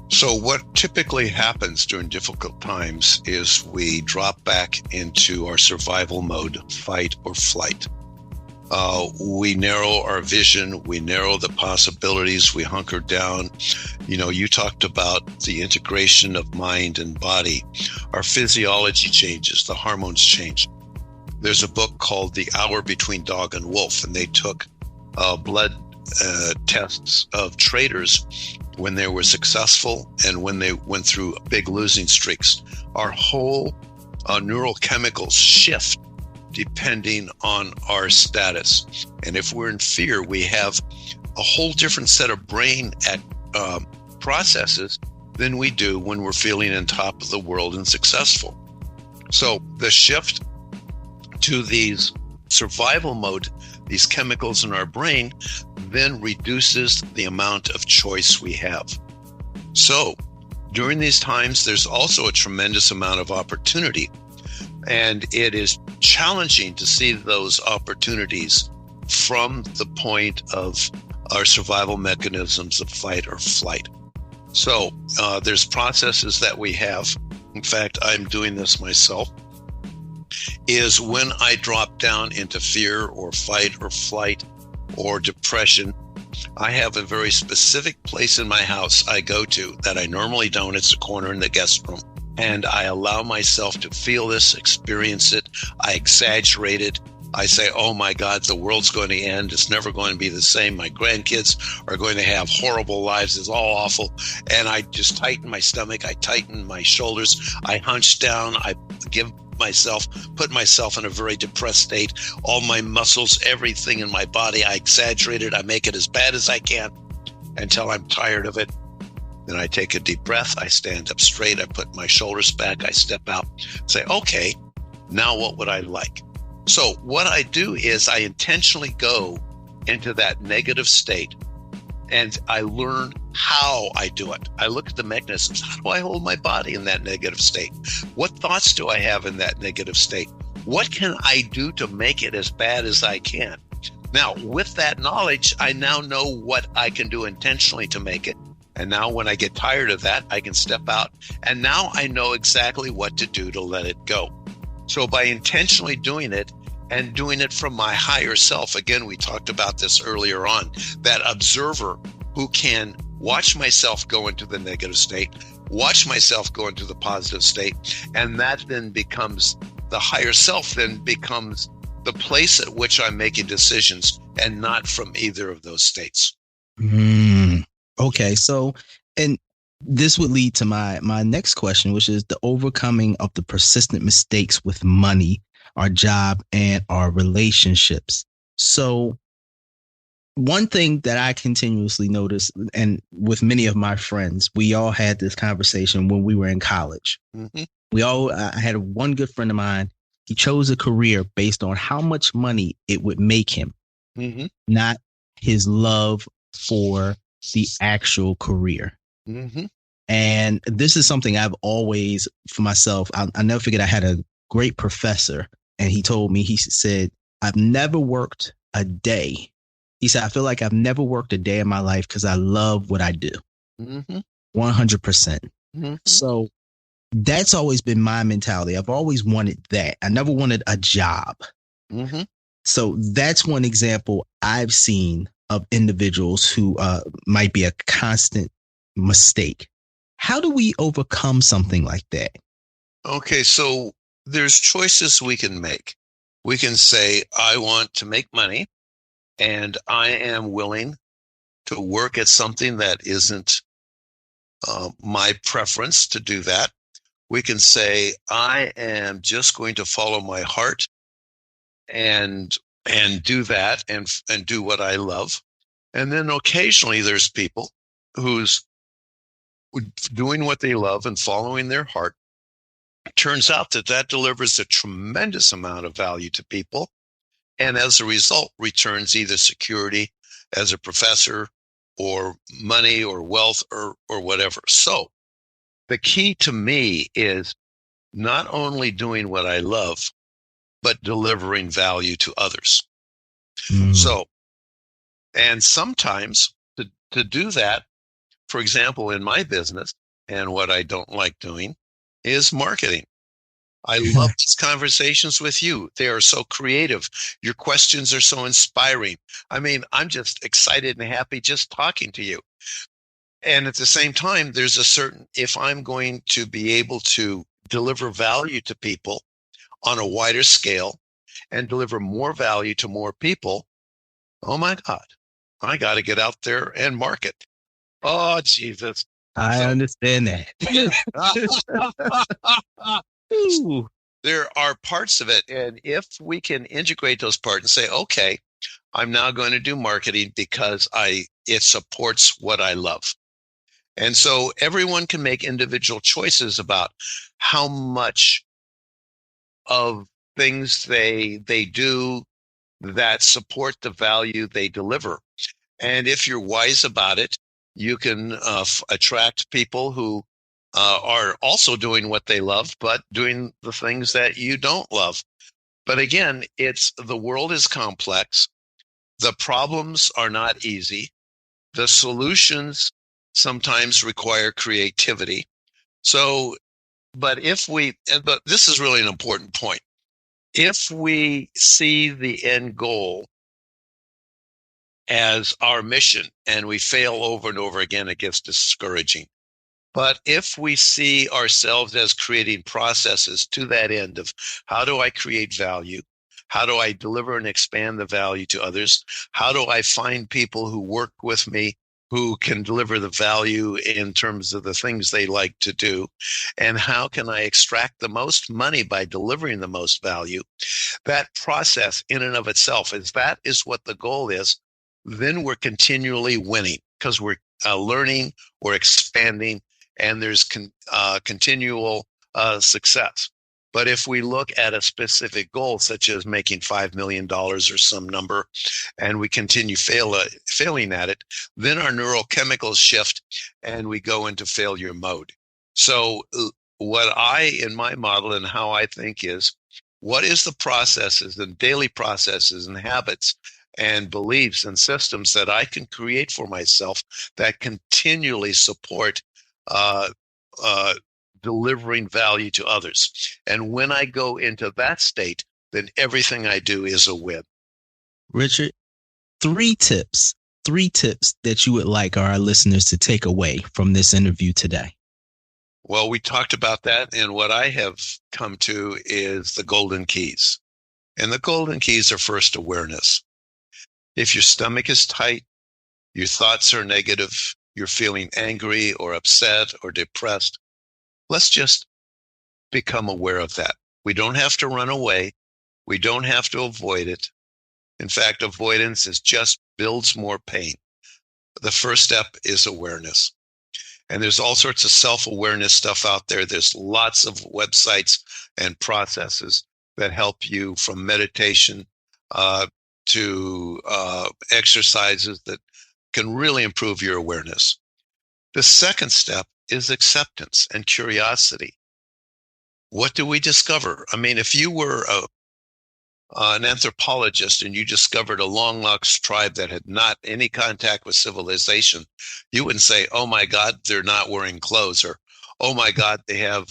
So what typically happens during difficult times is we drop back into our survival mode, fight or flight. We narrow our vision, we narrow the possibilities, we hunker down. You know, you talked about the integration of mind and body. Our physiology changes, the hormones change. There's a book called The Hour Between Dog and Wolf, and they took blood tests of traders when they were successful and when they went through big losing streaks. Our whole neurochemicals shift depending on our status. And if we're in fear, we have a whole different set of brain processes than we do when we're feeling on top of the world and successful. So the shift to these survival mode, these chemicals in our brain, then reduces the amount of choice we have. So during these times, there's also a tremendous amount of opportunity. And it is challenging to see those opportunities from the point of our survival mechanisms of fight or flight. So there's processes that we have. In fact, I'm doing this myself. Is when I drop down into fear or fight or flight or depression, I have a very specific place in my house I go to that I normally don't. It's a corner in the guest room. And I allow myself to feel this, experience it. I exaggerate it. I say, oh my God, the world's going to end. It's never going to be the same. My grandkids are going to have horrible lives. It's all awful. And I just tighten my stomach. I tighten my shoulders. I hunch down. I put myself in a very depressed state. All my muscles, everything in my body, I exaggerate it. I make it as bad as I can until I'm tired of it. Then I take a deep breath. I stand up straight. I put my shoulders back. I step out, say, okay, now what would I like? So what I do is I intentionally go into that negative state and I learn how I do it. I look at the mechanisms. How do I hold my body in that negative state? What thoughts do I have in that negative state? What can I do to make it as bad as I can? Now, with that knowledge, I now know what I can do intentionally to make it. And now when I get tired of that, I can step out. And now I know exactly what to do to let it go. So by intentionally doing it and doing it from my higher self, again, we talked about this earlier on, that observer who can watch myself go into the negative state, watch myself go into the positive state, and that then becomes the higher self, then becomes the place at which I'm making decisions and not from either of those states. Okay, so, and this would lead to my next question, which is the overcoming of the persistent mistakes with money, our job, and our relationships. So one thing that I continuously notice, and with many of my friends, we all had this conversation when we were in college. Mm-hmm. I had one good friend of mine. He chose a career based on how much money it would make him, mm-hmm. not his love for the actual career. Mm-hmm. And this is something I've always, for myself, I'll never forget. I had a great professor and he told me, he said, I've never worked a day. He said, I feel like I've never worked a day in my life because I love what I do. Mm-hmm. 100%. Mm-hmm. So that's always been my mentality. I've always wanted that. I never wanted a job. Mm-hmm. So that's one example I've seen of individuals who might be a constant mistake. How do we overcome something like that? Okay, so there's choices we can make. We can say, I want to make money and I am willing to work at something that isn't my preference to do that. We can say, I am just going to follow my heart and do that and do what I love. And then occasionally there's people who's doing what they love and following their heart. It turns out that delivers a tremendous amount of value to people. And as a result, returns either security as a professor or money or wealth or whatever. So the key to me is not only doing what I love, but delivering value to others. So, and sometimes to do that, for example, in my business, and what I don't like doing is marketing. I love these conversations with you. They are so creative. Your questions are so inspiring. I mean, I'm just excited and happy just talking to you. And at the same time, there's a certain, if I'm going to be able to deliver value to people on a wider scale and deliver more value to more people, oh my God, I got to get out there and market. Oh, Jesus. I understand that. There are parts of it. And if we can integrate those parts and say, okay, I'm now going to do marketing because it supports what I love. And so everyone can make individual choices about how much of things they do that support the value they deliver. And if you're wise about it, you can attract people who are also doing what they love, but doing the things that you don't love. But again, the world is complex. The problems are not easy. The solutions sometimes require creativity. So, but this is really an important point. If we see the end goal as our mission and we fail over and over again, it gets discouraging. But if we see ourselves as creating processes to that end of how do I create value? How do I deliver and expand the value to others? How do I find people who work with me who can deliver the value in terms of the things they like to do? And how can I extract the most money by delivering the most value? That process in and of itself, if that is what the goal is, then we're continually winning because we're learning, we're expanding, and there's continual success. But if we look at a specific goal, such as making $5 million or some number, and we continue failing at it, then our neurochemicals shift and we go into failure mode. So what in my model and how I think is, what is the processes and daily processes and habits and beliefs and systems that I can create for myself that continually support delivering value to others. And when I go into that state, then everything I do is a win. Richard, three tips that you would like our listeners to take away from this interview today. Well, we talked about that, and what I have come to is the golden keys. And the golden keys are first awareness. If your stomach is tight, your thoughts are negative, you're feeling angry or upset or depressed, let's just become aware of that. We don't have to run away. We don't have to avoid it. In fact, avoidance just builds more pain. The first step is awareness. And there's all sorts of self-awareness stuff out there. There's lots of websites and processes that help you, from meditation to exercises that can really improve your awareness. The second step is acceptance and curiosity. What do we discover? I mean, if you were an anthropologist and you discovered a long-lost tribe that had not any contact with civilization, you wouldn't say, oh my God, they're not wearing clothes, or oh my God, they have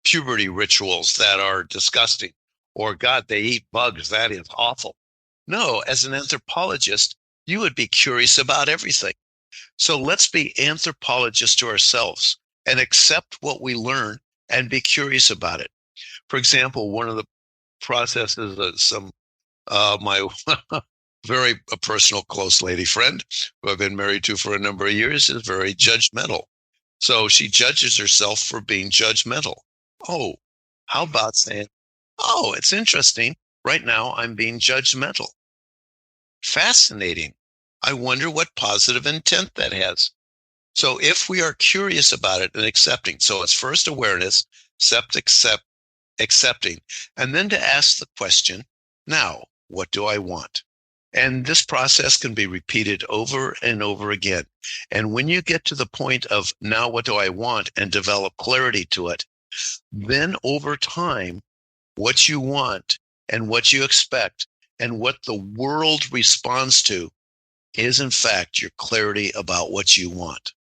puberty rituals that are disgusting, or God, they eat bugs, that is awful. No, as an anthropologist, you would be curious about everything. So let's be anthropologists to ourselves and accept what we learn and be curious about it. For example, one of the processes my very personal close lady friend, who I've been married to for a number of years, is very judgmental. So she judges herself for being judgmental. Oh, how about saying, oh, it's interesting. Right now, I'm being judgmental. Fascinating. I wonder what positive intent that has. So if we are curious about it and accepting, so it's first awareness, accepting, and then to ask the question, now, what do I want? And this process can be repeated over and over again. And when you get to the point of now, what do I want, and develop clarity to it, then over time, what you want and what you expect and what the world responds to is, in fact, your clarity about what you want.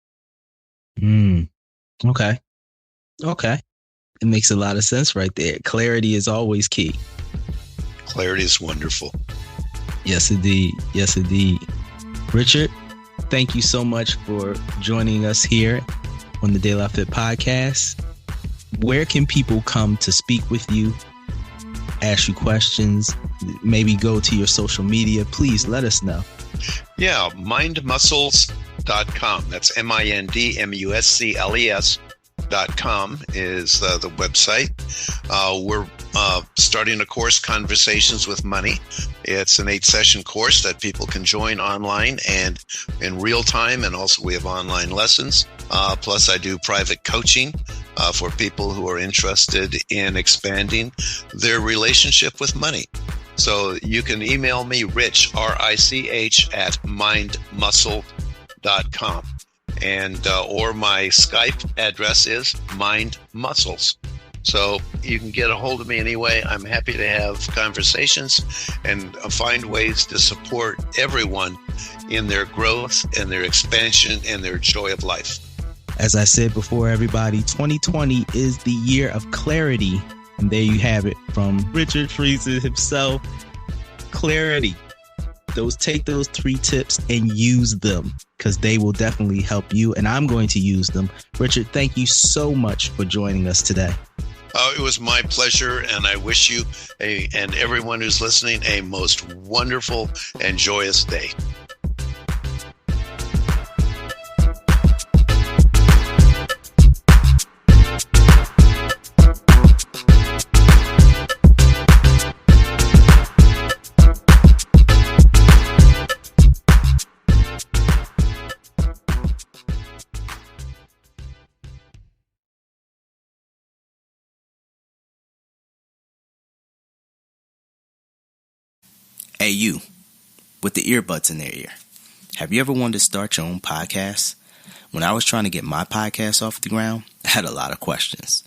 Okay. It makes a lot of sense right there. Clarity is always key. Clarity is wonderful. Yes, indeed. Richard, thank you so much for joining us here on the Daily Fit podcast. Where can people come to speak with you, ask you questions, maybe go to your social media? Please let us know. Yeah, mindmuscles.com. That's mindmuscles.com is the website. We're starting a course, Conversations with Money. It's an 8-session course that people can join online and in real time. And also we have online lessons. Plus I do private coaching for people who are interested in expanding their relationship with money. So you can email me, Rich, RICH, at mindmuscle.com. And or my Skype address is mindmuscles. So you can get a hold of me anyway. I'm happy to have conversations and find ways to support everyone in their growth and their expansion and their joy of life. As I said before, everybody, 2020 is the year of clarity. And there you have it from Richard Friesen himself. Clarity. Take those 3 tips and use them, because they will definitely help you. And I'm going to use them. Richard, thank you so much for joining us today. It was my pleasure. And I wish you and everyone who's listening a most wonderful and joyous day. Hey, you, with the earbuds in their ear. Have you ever wanted to start your own podcast? When I was trying to get my podcast off the ground, I had a lot of questions.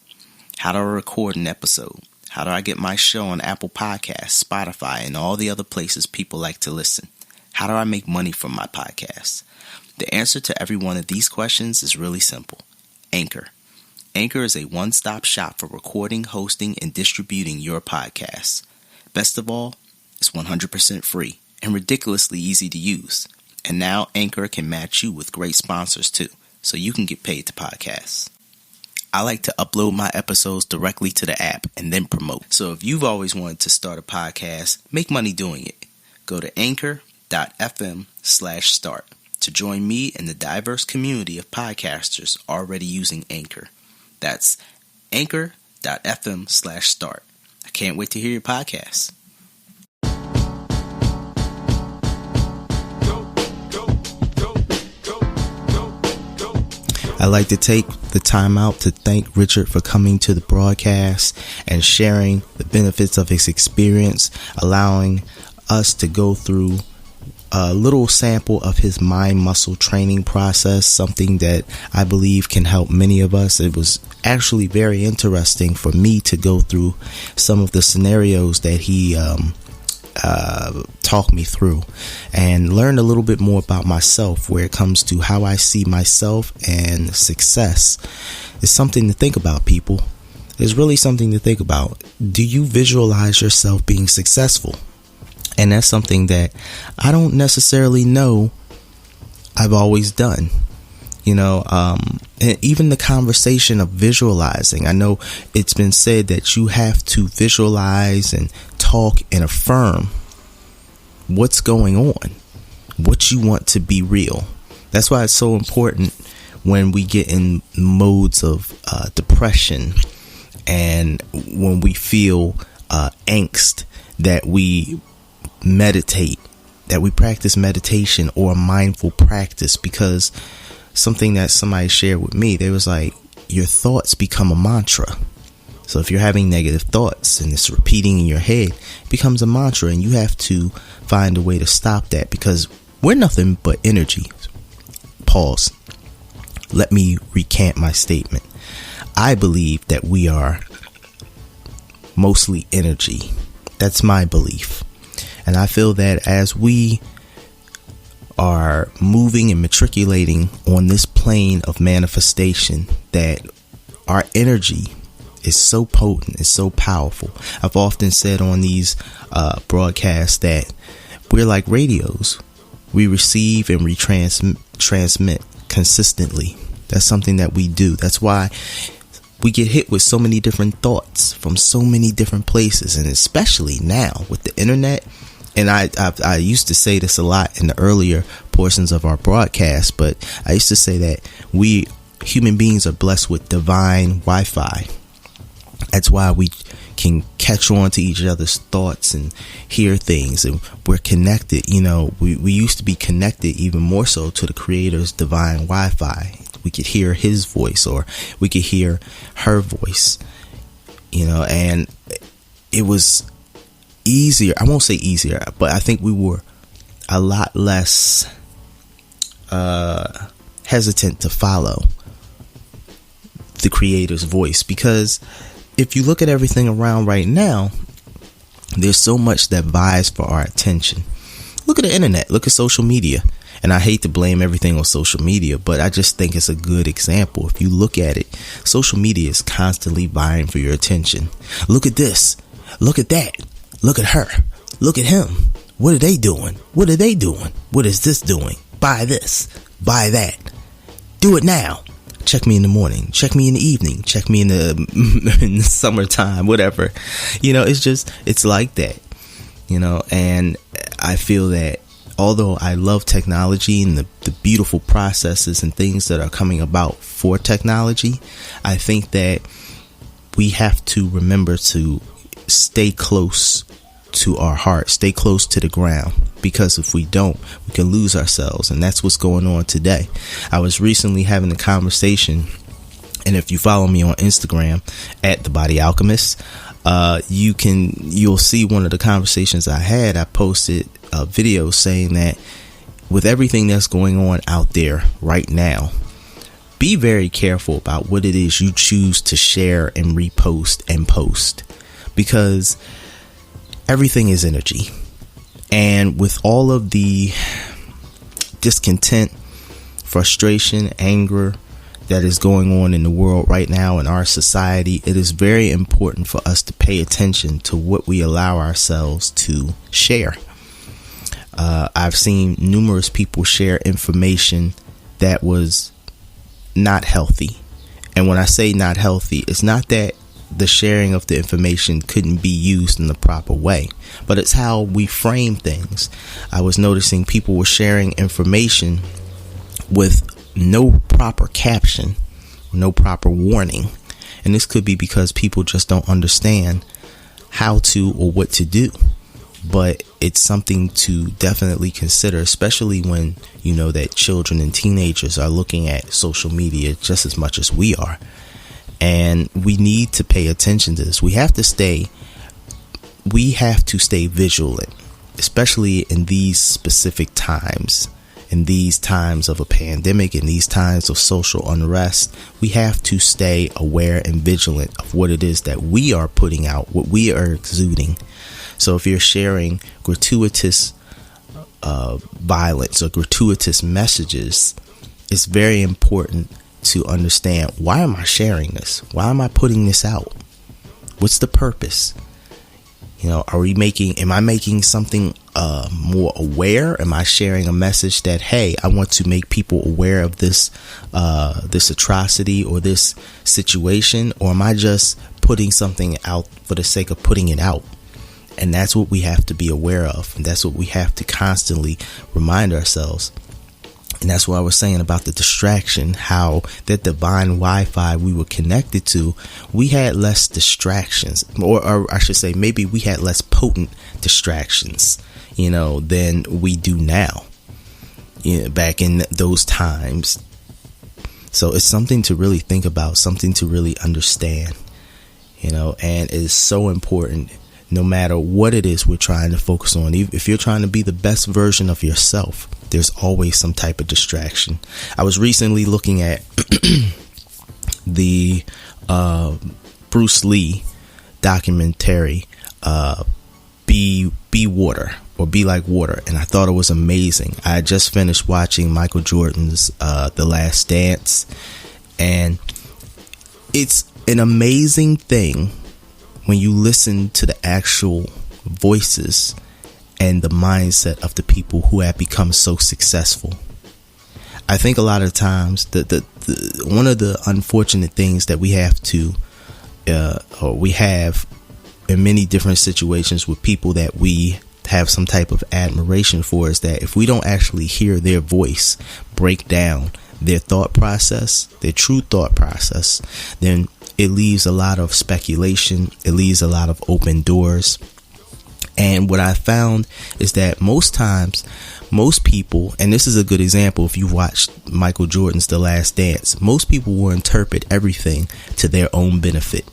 How do I record an episode? How do I get my show on Apple Podcasts, Spotify, and all the other places people like to listen? How do I make money from my podcast? The answer to every one of these questions is really simple. Anchor. Anchor is a one-stop shop for recording, hosting, and distributing your podcasts. Best of all, it's 100% free and ridiculously easy to use. And now Anchor can match you with great sponsors too, so you can get paid to podcasts. I like to upload my episodes directly to the app and then promote. So if you've always wanted to start a podcast, make money doing it. Go to anchor.fm/start to join me in the diverse community of podcasters already using Anchor. That's anchor.fm/start. I can't wait to hear your podcast. I'd like to take the time out to thank Richard for coming to the broadcast and sharing the benefits of his experience, allowing us to go through a little sample of his mind muscle training process, something that I believe can help many of us. It was actually very interesting for me to go through some of the scenarios that he talk me through and learn a little bit more about myself where it comes to how I see myself, and success is something to think about, people. It's really something to think about. Do you visualize yourself being successful? And that's something that I don't necessarily know I've always done. And even the conversation of visualizing, I know it's been said that you have to visualize and talk and affirm what's going on, what you want to be real. That's why it's so important when we get in modes of depression and when we feel angst, that we meditate, that we practice meditation or mindful practice. Because something that somebody shared with me, they was like, your thoughts become a mantra. So if you're having negative thoughts and it's repeating in your head, it becomes a mantra, and you have to find a way to stop that, because we're nothing but energy. Pause. Let me recant my statement. I believe that we are mostly energy. That's my belief. And I feel that as we are moving and matriculating on this plane of manifestation, that our energy is so potent, it's so powerful. I've often said on these broadcasts that we're like radios. We receive and transmit consistently. That's something that we do. That's why we get hit with so many different thoughts from so many different places, and especially now with the internet. And I used to say this a lot in the earlier portions of our broadcast, but I used to say that we human beings are blessed with divine Wi-Fi. That's why we can catch on to each other's thoughts and hear things, and we're connected. You know, we used to be connected even more so to the Creator's divine Wi-Fi. We could hear his voice, or we could hear her voice, you know, and it was easier. I won't say easier, but I think we were a lot less hesitant to follow the Creator's voice, because if you look at everything around right now, there's so much that vies for our attention. Look at the internet, look at social media. And I hate to blame everything on social media, but I just think it's a good example. If you look at it, social media is constantly vying for your attention. Look at this. Look at that. Look at her. Look at him. What are they doing? What are they doing? What is this doing? Buy this. Buy that. Do it now. Check me in the morning. Check me in the evening. Check me in the summertime, whatever. You know, it's like that, you know, and I feel that although I love technology and the beautiful processes and things that are coming about for technology, I think that we have to remember to stay close to our heart, stay close to the ground, because if we don't, we can lose ourselves. And that's what's going on today. I was recently having a conversation, and if you follow me on Instagram at The Body Alchemist, you'll see one of the conversations I had. I posted a video saying that with everything that's going on out there right now, be very careful about what it is you choose to share and repost and post, because everything is energy. And with all of the discontent, frustration, anger that is going on in the world right now in our society, it is very important for us to pay attention to what we allow ourselves to share. I've seen numerous people share information that was not healthy. And when I say not healthy, it's not that the sharing of the information couldn't be used in the proper way, but it's how we frame things. I was noticing people were sharing information with no proper caption, no proper warning. And this could be because people just don't understand how to or what to do. But it's something to definitely consider, especially when you know that children and teenagers are looking at social media just as much as we are. And we need to pay attention to this. We have to stay vigilant, especially in these specific times. In these times of a pandemic, in these times of social unrest, we have to stay aware and vigilant of what it is that we are putting out, what we are exuding. So if you're sharing gratuitous violence or gratuitous messages, it's very important to understand, why am I sharing this? Why am I putting this out? What's the purpose? You know, am I making something more aware? Am I sharing a message that, hey, I want to make people aware of this atrocity or this situation? Or am I just putting something out for the sake of putting it out? And that's what we have to be aware of. And that's what we have to constantly remind ourselves. And that's what I was saying about the distraction, how that divine Wi-Fi we were connected to, we had less distractions, or I should say maybe we had less potent distractions, than we do now, back in those times. So it's something to really think about, something to really understand, and it's so important no matter what it is we're trying to focus on. If you're trying to be the best version of yourself, there's always some type of distraction. I was recently looking at the Bruce Lee documentary, Be Water, or Be Like Water, and I thought it was amazing. I had just finished watching Michael Jordan's The Last Dance, and it's an amazing thing when you listen to the actual voices and the mindset of the people who have become so successful. I think a lot of times the one of the unfortunate things that we have to or we have in many different situations with people that we have some type of admiration for is that if we don't actually hear their voice break down their thought process, their true thought process, then it leaves a lot of speculation. It leaves a lot of open doors. And what I found is that most times, most people, and this is a good example if you've watched Michael Jordan's The Last Dance, most people will interpret everything to their own benefit,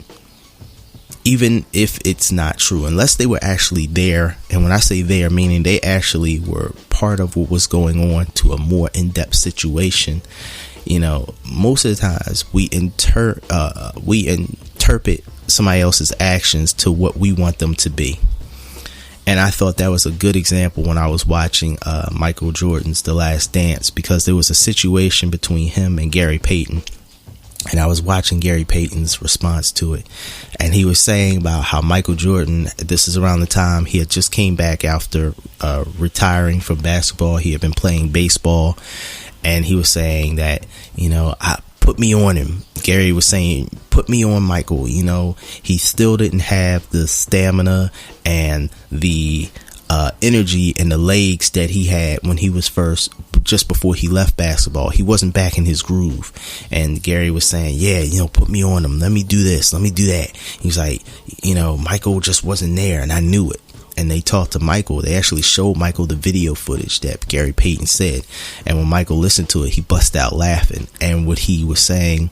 even if it's not true, unless they were actually there. And when I say there, meaning they actually were part of what was going on to a more in-depth situation. Most of the times we interpret somebody else's actions to what we want them to be. And I thought that was a good example when I was watching Michael Jordan's The Last Dance, because there was a situation between him and Gary Payton. And I was watching Gary Payton's response to it. And he was saying about how Michael Jordan, this is around the time he had just came back after retiring from basketball. He had been playing baseball. And he was saying that, I put me on him. Gary was saying, put me on Michael. He still didn't have the stamina and the energy and the legs that he had when he was just before he left basketball. He wasn't back in his groove. And Gary was saying, yeah, put me on him. Let me do this. Let me do that. He was like, Michael just wasn't there, and I knew it. And they talked to Michael. They actually showed Michael the video footage that Gary Payton said. And when Michael listened to it, he bust out laughing. And what he was saying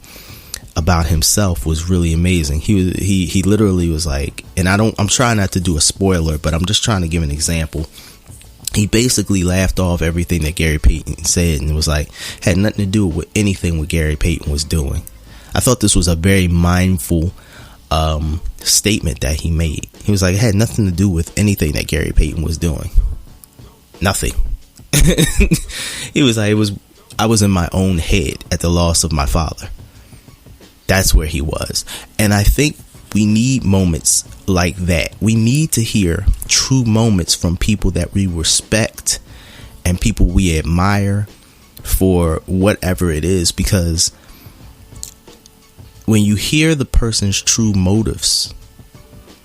about himself was really amazing. He literally was like, and I'm trying not to do a spoiler, but I'm just trying to give an example. He basically laughed off everything that Gary Payton said, and it was like, had nothing to do with anything what Gary Payton was doing. I thought this was a very mindful statement that he made. He was like, it had nothing to do with anything that Gary Payton was doing. Nothing. He was like, I was in my own head at the loss of my father. That's where he was. And I think we need moments like that. We need to hear true moments from people that we respect and people we admire for whatever it is, because when you hear the person's true motives,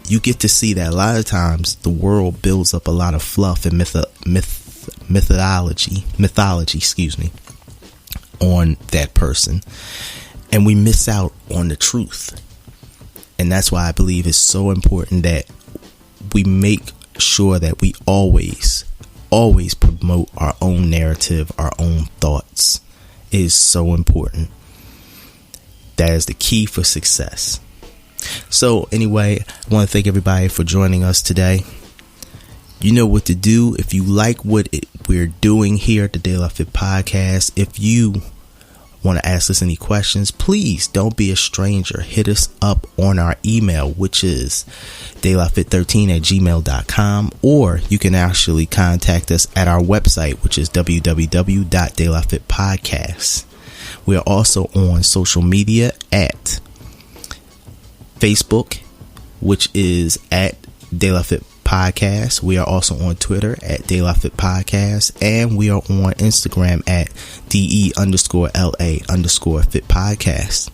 you get to see that a lot of times the world builds up a lot of fluff and mythology, on that person, and we miss out on the truth. And that's why I believe it's so important that we make sure that we always promote our own narrative, our own thoughts. It is so important. That is the key for success. So anyway, I want to thank everybody for joining us today. You know what to do. If you like what we're doing here at the De La Fit Podcast, if you want to ask us any questions, please don't be a stranger. Hit us up on our email, which is delafit13@gmail.com, or you can actually contact us at our website, which is www.delafitpodcast. We are also on social media at Facebook, which is at De La Fit Podcast. We are also on Twitter at De La Fit Podcast, and we are on Instagram at DE_LA_Fit Podcast.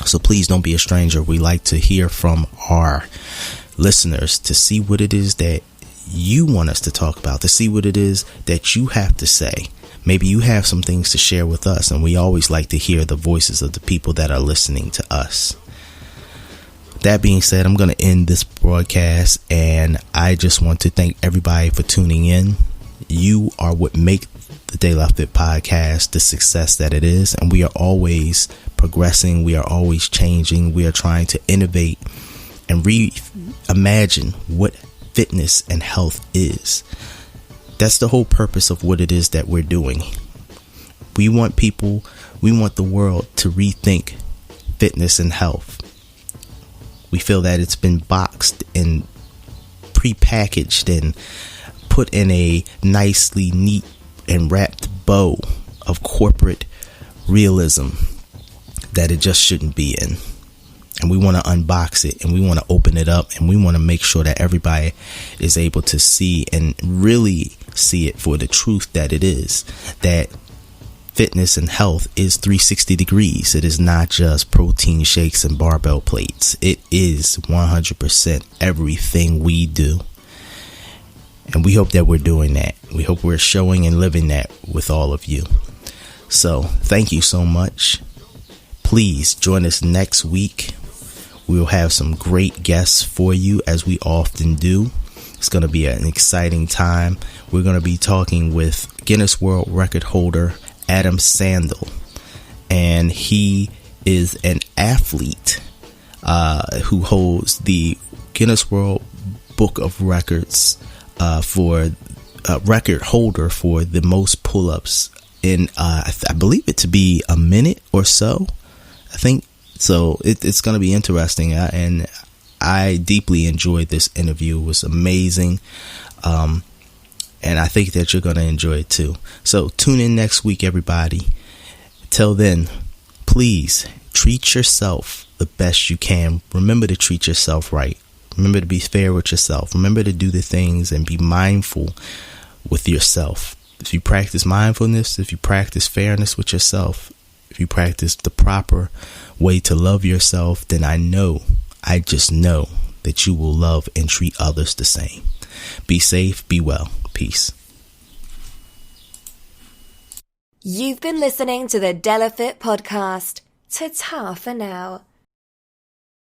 So please don't be a stranger. We like to hear from our listeners to see what it is that you want us to talk about, to see what it is that you have to say. maybe you have some things to share with us, and we always like to hear the voices of the people that are listening to us. That being said, I'm going to end this broadcast, and I just want to thank everybody for tuning in. You are what make the De La Fit podcast the success that it is, and we are always progressing. We are always changing. We are trying to innovate and reimagine what fitness and health is. That's the whole purpose of what it is that we're doing. We want the world to rethink fitness and health. We feel that it's been boxed and prepackaged and put in a nicely neat and wrapped bow of corporate realism that it just shouldn't be in. And we want to unbox it, and we want to open it up, and we want to make sure that everybody is able to see and really see it for the truth that it is, that fitness and health is 360 degrees. It is not just protein shakes and barbell plates. It is 100% everything we do. And we hope that we're doing that. We hope we're showing and living that with all of you. So thank you so much. Please join us next week. We'll have some great guests for you, as we often do. It's going to be an exciting time. We're going to be talking with Guinness World Record holder Adam Sandel, and he is an athlete who holds the Guinness World Book of Records for record holder for the most pull-ups in I believe it to be a minute or so. I think so. It's going to be interesting, and I deeply enjoyed this interview. It was amazing. And I think that you're going to enjoy it too. So tune in next week, everybody. Till then, please treat yourself the best you can. Remember to treat yourself right. Remember to be fair with yourself. Remember to do the things and be mindful with yourself. If you practice mindfulness, if you practice fairness with yourself, if you practice the proper way to love yourself, then I just know that you will love and treat others the same. Be safe, be well. Peace. You've been listening to the De La Fit podcast. Ta-ta for now.